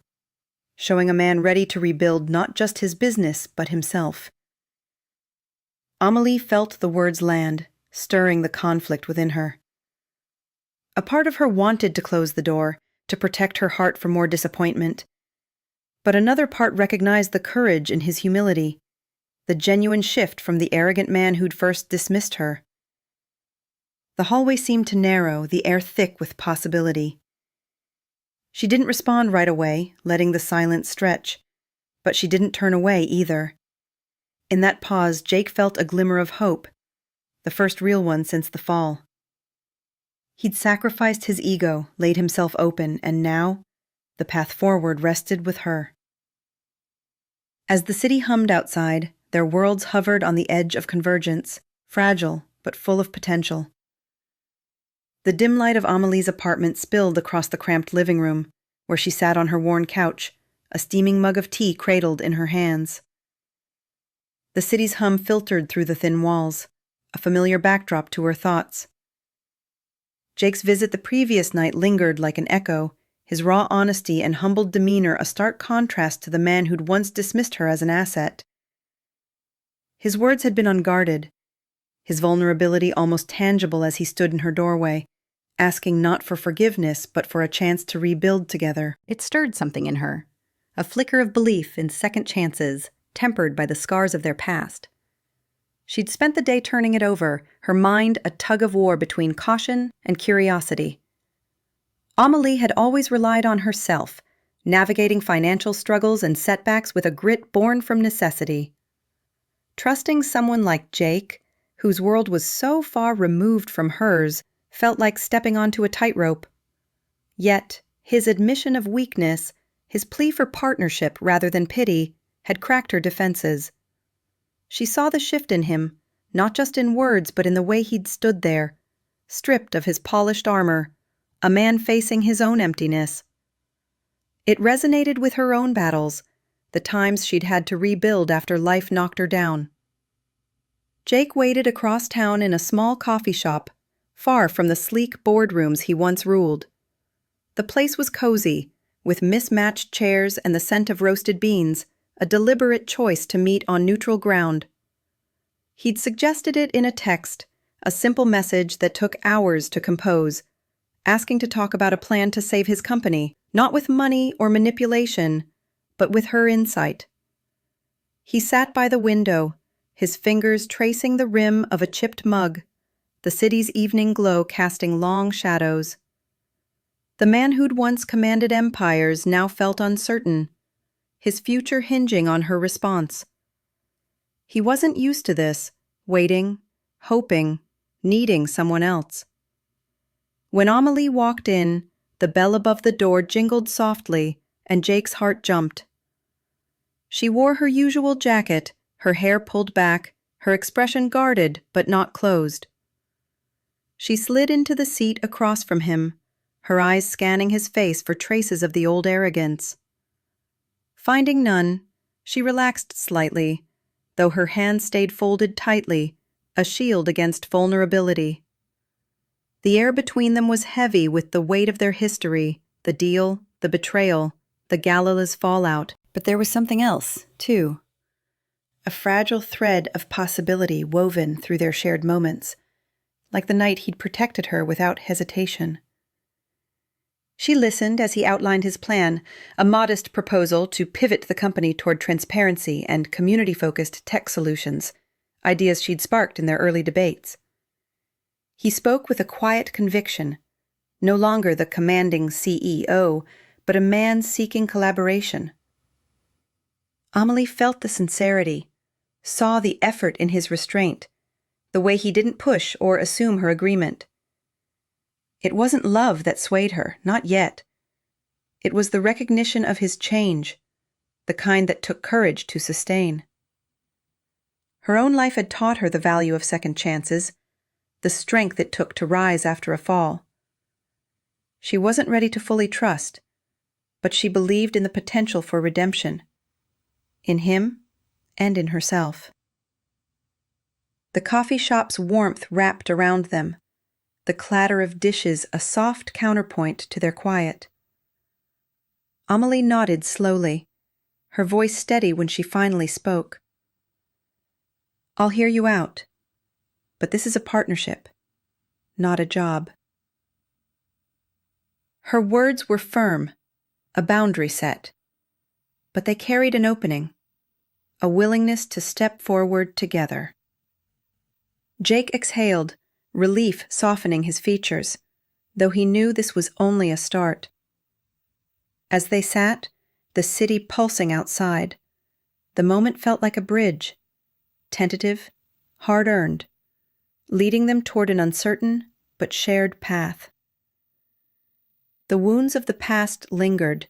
showing a man ready to rebuild not just his business, but himself. Amelie felt the words land, stirring the conflict within her. A part of her wanted to close the door, to protect her heart from more disappointment. But another part recognized the courage in his humility, the genuine shift from the arrogant man who'd first dismissed her. The hallway seemed to narrow, the air thick with possibility. She didn't respond right away, letting the silence stretch, but she didn't turn away either. In that pause, Jake felt a glimmer of hope, the first real one since the fall. He'd sacrificed his ego, laid himself open, and now, the path forward rested with her. As the city hummed outside, their worlds hovered on the edge of convergence, fragile but full of potential. The dim light of Amelie's apartment spilled across the cramped living room, where she sat on her worn couch, a steaming mug of tea cradled in her hands. The city's hum filtered through the thin walls, a familiar backdrop to her thoughts. Jake's visit the previous night lingered like an echo, his raw honesty and humbled demeanor a stark contrast to the man who'd once dismissed her as an asset. His words had been unguarded, his vulnerability almost tangible as he stood in her doorway, asking not for forgiveness but for a chance to rebuild together. It stirred something in her, a flicker of belief in second chances, tempered by the scars of their past. She'd spent the day turning it over, her mind a tug-of-war between caution and curiosity. Amelie had always relied on herself, navigating financial struggles and setbacks with a grit born from necessity. Trusting someone like Jake, whose world was so far removed from hers, felt like stepping onto a tightrope. Yet, his admission of weakness, his plea for partnership rather than pity, had cracked her defenses. She saw the shift in him, not just in words but in the way he'd stood there, stripped of his polished armor, a man facing his own emptiness. It resonated with her own battles, the times she'd had to rebuild after life knocked her down. Jake waited across town in a small coffee shop, far from the sleek boardrooms he once ruled. The place was cozy, with mismatched chairs and the scent of roasted beans, a deliberate choice to meet on neutral ground. He'd suggested it in a text, a simple message that took hours to compose, asking to talk about a plan to save his company, not with money or manipulation, but with her insight. He sat by the window, his fingers tracing the rim of a chipped mug, the city's evening glow casting long shadows. The man who'd once commanded empires now felt uncertain, his future hinging on her response. He wasn't used to this, waiting, hoping, needing someone else. When Amelie walked in, the bell above the door jingled softly, and Jake's heart jumped. She wore her usual jacket, her hair pulled back, her expression guarded but not closed. She slid into the seat across from him, her eyes scanning his face for traces of the old arrogance. Finding none, she relaxed slightly, though her hands stayed folded tightly, a shield against vulnerability. The air between them was heavy with the weight of their history, the deal, the betrayal, the gala's fallout. But there was something else, too. A fragile thread of possibility woven through their shared moments, like the night he'd protected her without hesitation. She listened as he outlined his plan, a modest proposal to pivot the company toward transparency and community-focused tech solutions, ideas she'd sparked in their early debates. He spoke with a quiet conviction, no longer the commanding CEO, but a man seeking collaboration. Amelie felt the sincerity, saw the effort in his restraint, the way he didn't push or assume her agreement. It wasn't love that swayed her, not yet. It was the recognition of his change, the kind that took courage to sustain. Her own life had taught her the value of second chances, the strength it took to rise after a fall. She wasn't ready to fully trust, but she believed in the potential for redemption, in him and in herself. The coffee shop's warmth wrapped around them, the clatter of dishes a soft counterpoint to their quiet. Amelie nodded slowly, her voice steady when she finally spoke. "I'll hear you out, but this is a partnership, not a job." Her words were firm, a boundary set, but they carried an opening, a willingness to step forward together. Jake exhaled, relief softening his features, though he knew this was only a start. As they sat, the city pulsing outside, the moment felt like a bridge, tentative, hard-earned, leading them toward an uncertain but shared path. The wounds of the past lingered,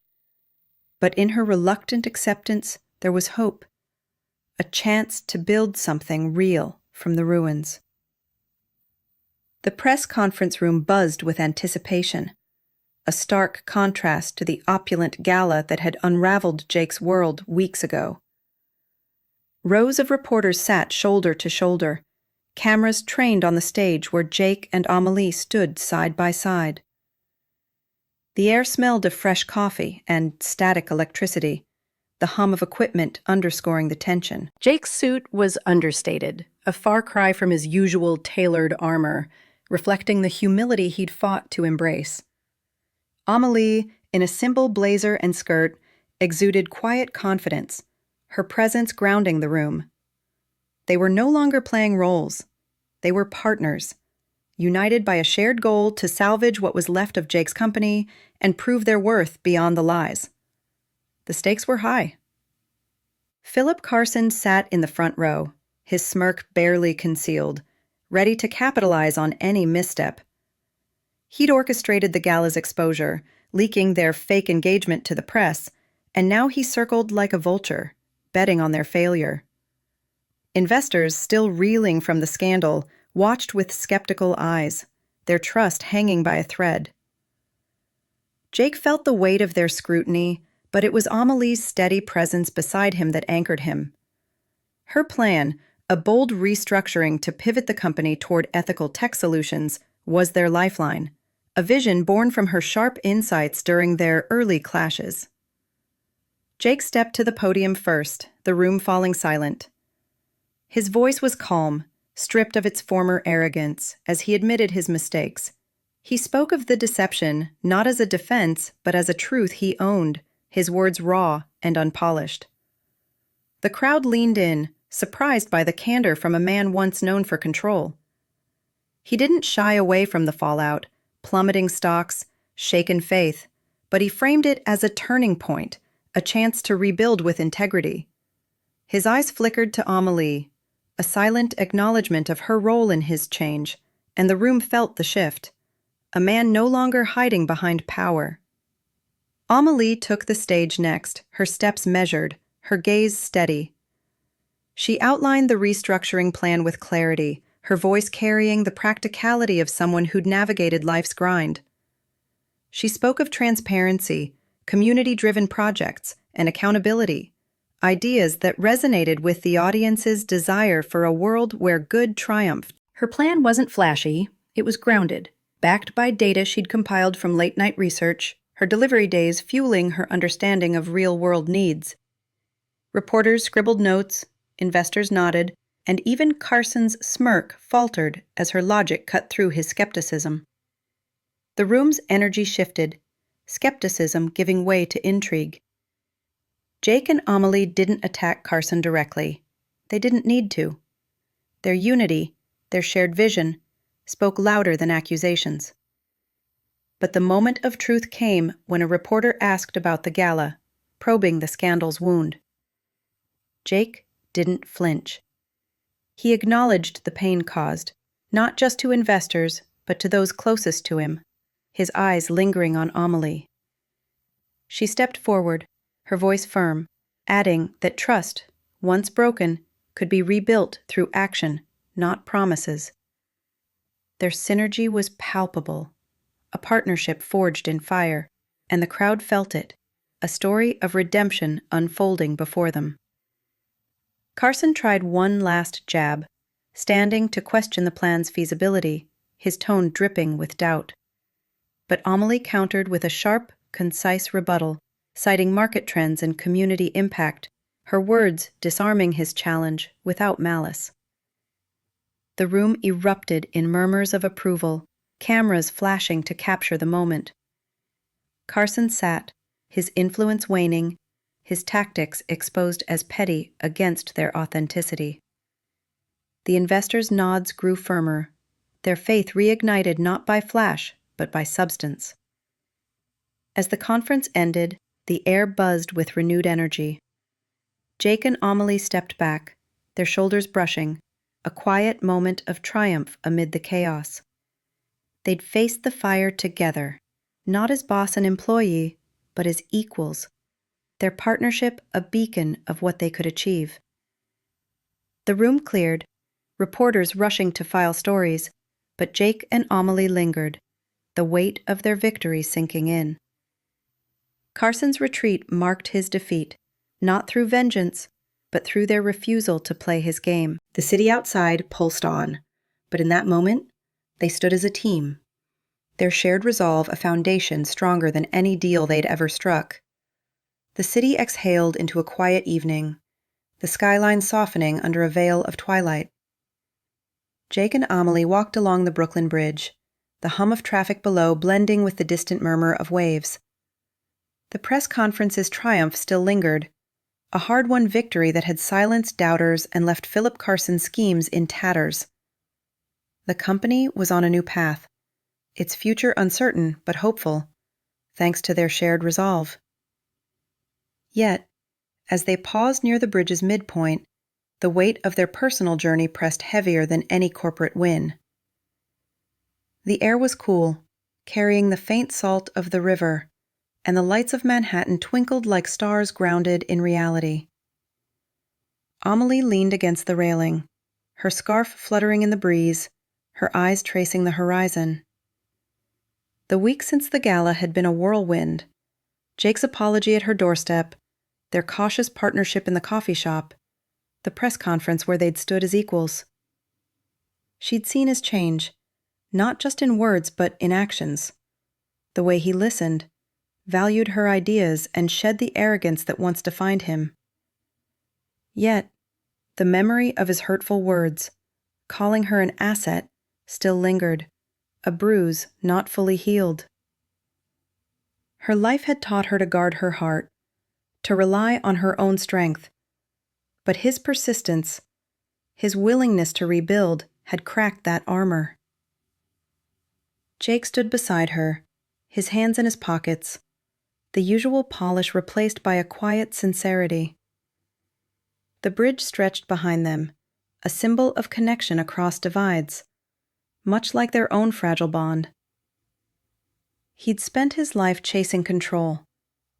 but in her reluctant acceptance there was hope, a chance to build something real from the ruins. The press conference room buzzed with anticipation, a stark contrast to the opulent gala that had unraveled Jake's world weeks ago. Rows of reporters sat shoulder to shoulder, cameras trained on the stage where Jake and Amelie stood side by side. The air smelled of fresh coffee and static electricity, the hum of equipment underscoring the tension. Jake's suit was understated, a far cry from his usual tailored armor, reflecting the humility he'd fought to embrace. Amelie, in a simple blazer and skirt, exuded quiet confidence, her presence grounding the room. They were no longer playing roles. They were partners, united by a shared goal to salvage what was left of Jake's company and prove their worth beyond the lies. The stakes were high. Philip Carson sat in the front row, his smirk barely concealed, ready to capitalize on any misstep. He'd orchestrated the gala's exposure, leaking their fake engagement to the press, and now he circled like a vulture, betting on their failure. Investors, still reeling from the scandal, watched with skeptical eyes, their trust hanging by a thread. Jake felt the weight of their scrutiny, but it was Amelie's steady presence beside him that anchored him. Her plan, a bold restructuring to pivot the company toward ethical tech solutions, was their lifeline, a vision born from her sharp insights during their early clashes. Jake stepped to the podium first, the room falling silent. His voice was calm, stripped of its former arrogance, as he admitted his mistakes. He spoke of the deception not as a defense, but as a truth he owned, his words raw and unpolished. The crowd leaned in, surprised by the candor from a man once known for control. He didn't shy away from the fallout, plummeting stocks, shaken faith, but he framed it as a turning point, a chance to rebuild with integrity. His eyes flickered to Amelie, a silent acknowledgement of her role in his change, and the room felt the shift. A man no longer hiding behind power. Amelie took the stage next, her steps measured, her gaze steady. She outlined the restructuring plan with clarity, her voice carrying the practicality of someone who'd navigated life's grind. She spoke of transparency, community-driven projects, and accountability, ideas that resonated with the audience's desire for a world where good triumphed. Her plan wasn't flashy, it was grounded, backed by data she'd compiled from late-night research, her delivery days fueling her understanding of real-world needs. Reporters scribbled notes, investors nodded, and even Carson's smirk faltered as her logic cut through his skepticism. The room's energy shifted, skepticism giving way to intrigue. Jake and Amelie didn't attack Carson directly. They didn't need to. Their unity, their shared vision, spoke louder than accusations. But the moment of truth came when a reporter asked about the gala, probing the scandal's wound. Jake didn't flinch. He acknowledged the pain caused, not just to investors, but to those closest to him, his eyes lingering on Amelie. She stepped forward, her voice firm, adding that trust, once broken, could be rebuilt through action, not promises. Their synergy was palpable, a partnership forged in fire, and the crowd felt it, a story of redemption unfolding before them. Carson tried one last jab, standing to question the plan's feasibility, his tone dripping with doubt. But Amelie countered with a sharp, concise rebuttal, citing market trends and community impact, her words disarming his challenge without malice. The room erupted in murmurs of approval, cameras flashing to capture the moment. Carson sat, his influence waning, his tactics exposed as petty against their authenticity. The investors' nods grew firmer, their faith reignited not by flash, but by substance. As the conference ended, the air buzzed with renewed energy. Jake and Amelie stepped back, their shoulders brushing, a quiet moment of triumph amid the chaos. They'd faced the fire together, not as boss and employee, but as equals, their partnership a beacon of what they could achieve. The room cleared, reporters rushing to file stories, but Jake and Amelie lingered, the weight of their victory sinking in. Carson's retreat marked his defeat, not through vengeance, but through their refusal to play his game. The city outside pulsed on, but in that moment, they stood as a team, their shared resolve a foundation stronger than any deal they'd ever struck. The city exhaled into a quiet evening, the skyline softening under a veil of twilight. Jake and Amelie walked along the Brooklyn Bridge, the hum of traffic below blending with the distant murmur of waves. The press conference's triumph still lingered, a hard-won victory that had silenced doubters and left Philip Carson's schemes in tatters. The company was on a new path, its future uncertain but hopeful, thanks to their shared resolve. Yet, as they paused near the bridge's midpoint, the weight of their personal journey pressed heavier than any corporate win. The air was cool, carrying the faint salt of the river, and the lights of Manhattan twinkled like stars grounded in reality. Amelie leaned against the railing, her scarf fluttering in the breeze, her eyes tracing the horizon. The week since the gala had been a whirlwind. Jake's apology at her doorstep, their cautious partnership in the coffee shop, the press conference where they'd stood as equals. She'd seen his change, not just in words but in actions. The way he listened, valued her ideas, and shed the arrogance that once defined him. Yet, the memory of his hurtful words, calling her an asset, still lingered, a bruise not fully healed. Her life had taught her to guard her heart, to rely on her own strength. But his persistence, his willingness to rebuild, had cracked that armor. Jake stood beside her, his hands in his pockets, the usual polish replaced by a quiet sincerity. The bridge stretched behind them, a symbol of connection across divides, much like their own fragile bond. He'd spent his life chasing control,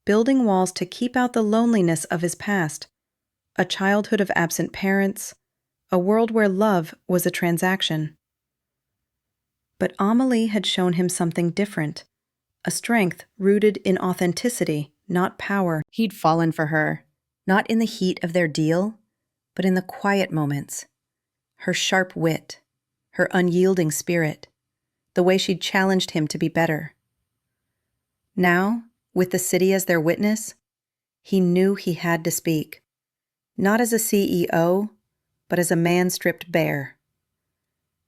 building walls to keep out the loneliness of his past, a childhood of absent parents, a world where love was a transaction. But Amelie had shown him something different, a strength rooted in authenticity, not power. He'd fallen for her, not in the heat of their deal, but in the quiet moments. Her sharp wit, her unyielding spirit, the way she'd challenged him to be better. Now, with the city as their witness, he knew he had to speak, not as a CEO, but as a man stripped bare.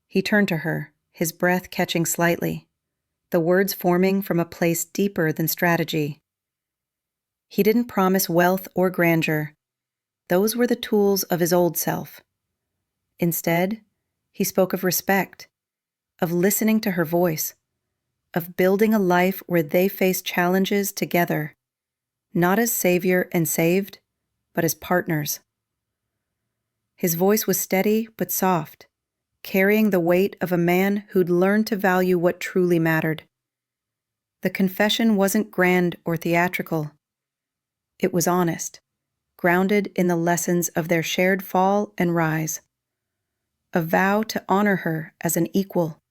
He turned to her, his breath catching slightly, the words forming from a place deeper than strategy. He didn't promise wealth or grandeur. Those were the tools of his old self. Instead, he spoke of respect, of listening to her voice, of building a life where they faced challenges together, not as savior and saved, but as partners. His voice was steady but soft, carrying the weight of a man who'd learned to value what truly mattered. The confession wasn't grand or theatrical. It was honest, grounded in the lessons of their shared fall and rise. A vow to honor her as an equal.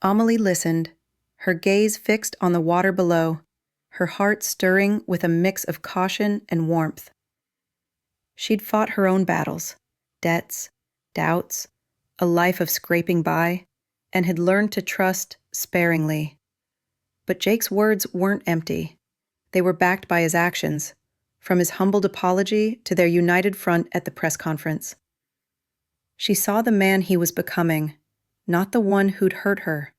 Amelie listened, her gaze fixed on the water below, her heart stirring with a mix of caution and warmth. She'd fought her own battles, debts, doubts, a life of scraping by, and had learned to trust sparingly. But Jake's words weren't empty. They were backed by his actions, from his humbled apology to their united front at the press conference. She saw the man he was becoming, not the one who'd hurt her.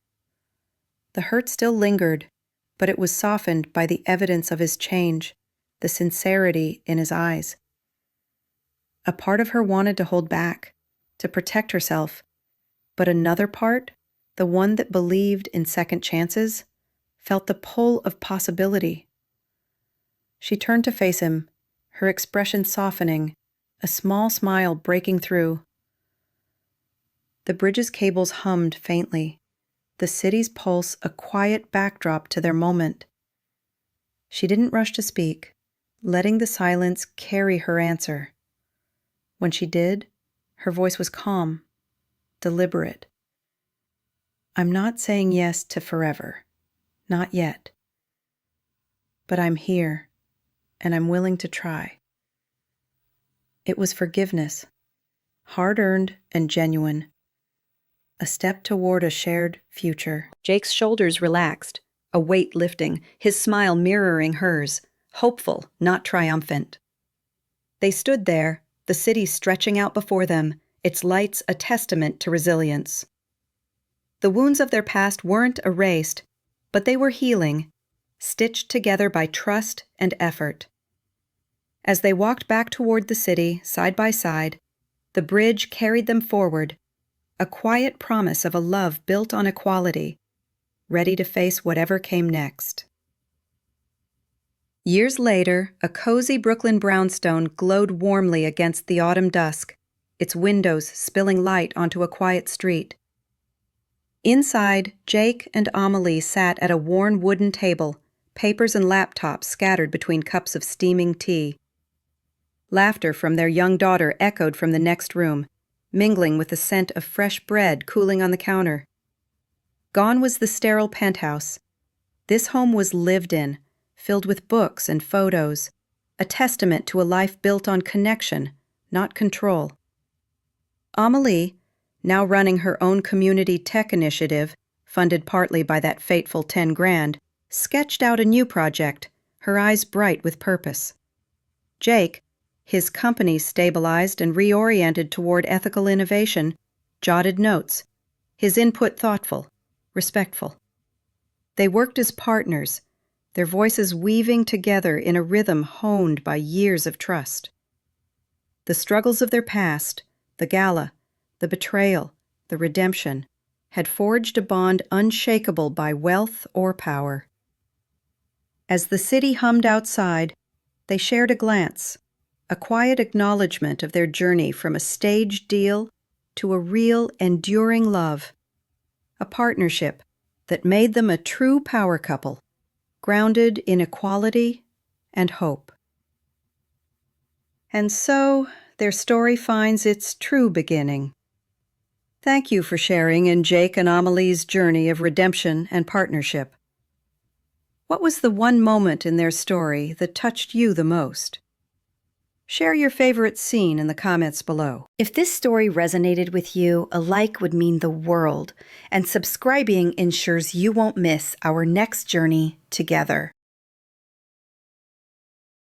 The hurt still lingered, but it was softened by the evidence of his change, the sincerity in his eyes. A part of her wanted to hold back, to protect herself, but another part, the one that believed in second chances, felt the pull of possibility. She turned to face him, her expression softening, a small smile breaking through. The bridge's cables hummed faintly, the city's pulse a quiet backdrop to their moment. She didn't rush to speak, letting the silence carry her answer. When she did, her voice was calm, deliberate. I'm not saying yes to forever, not yet. But I'm here, and I'm willing to try. It was forgiveness, hard-earned and genuine. A step toward a shared future. Jake's shoulders relaxed, a weight lifting, his smile mirroring hers, hopeful, not triumphant. They stood there, the city stretching out before them, its lights a testament to resilience. The wounds of their past weren't erased, but they were healing, stitched together by trust and effort. As they walked back toward the city, side by side, the bridge carried them forward, a quiet promise of a love built on equality, ready to face whatever came next. Years later, a cozy Brooklyn brownstone glowed warmly against the autumn dusk, its windows spilling light onto a quiet street. Inside, Jake and Amelie sat at a worn wooden table, papers and laptops scattered between cups of steaming tea. Laughter from their young daughter echoed from the next room, mingling with the scent of fresh bread cooling on the counter. Gone was the sterile penthouse. This home was lived in, filled with books and photos, a testament to a life built on connection, not control. Amelie, now running her own community tech initiative, funded partly by that fateful 10 grand, sketched out a new project, her eyes bright with purpose. Jake, his company stabilized and reoriented toward ethical innovation, jotted notes, his input thoughtful, respectful. They worked as partners, their voices weaving together in a rhythm honed by years of trust. The struggles of their past, the gala, the betrayal, the redemption, had forged a bond unshakable by wealth or power. As the city hummed outside, they shared a glance, a quiet acknowledgement of their journey from a staged deal to a real, enduring love, a partnership that made them a true power couple, grounded in equality and hope. And so, their story finds its true beginning. Thank you for sharing in Jake and Amelie's journey of redemption and partnership. What was the one moment in their story that touched you the most? Share your favorite scene in the comments below. If this story resonated with you, a like would mean the world, and subscribing ensures you won't miss our next journey together.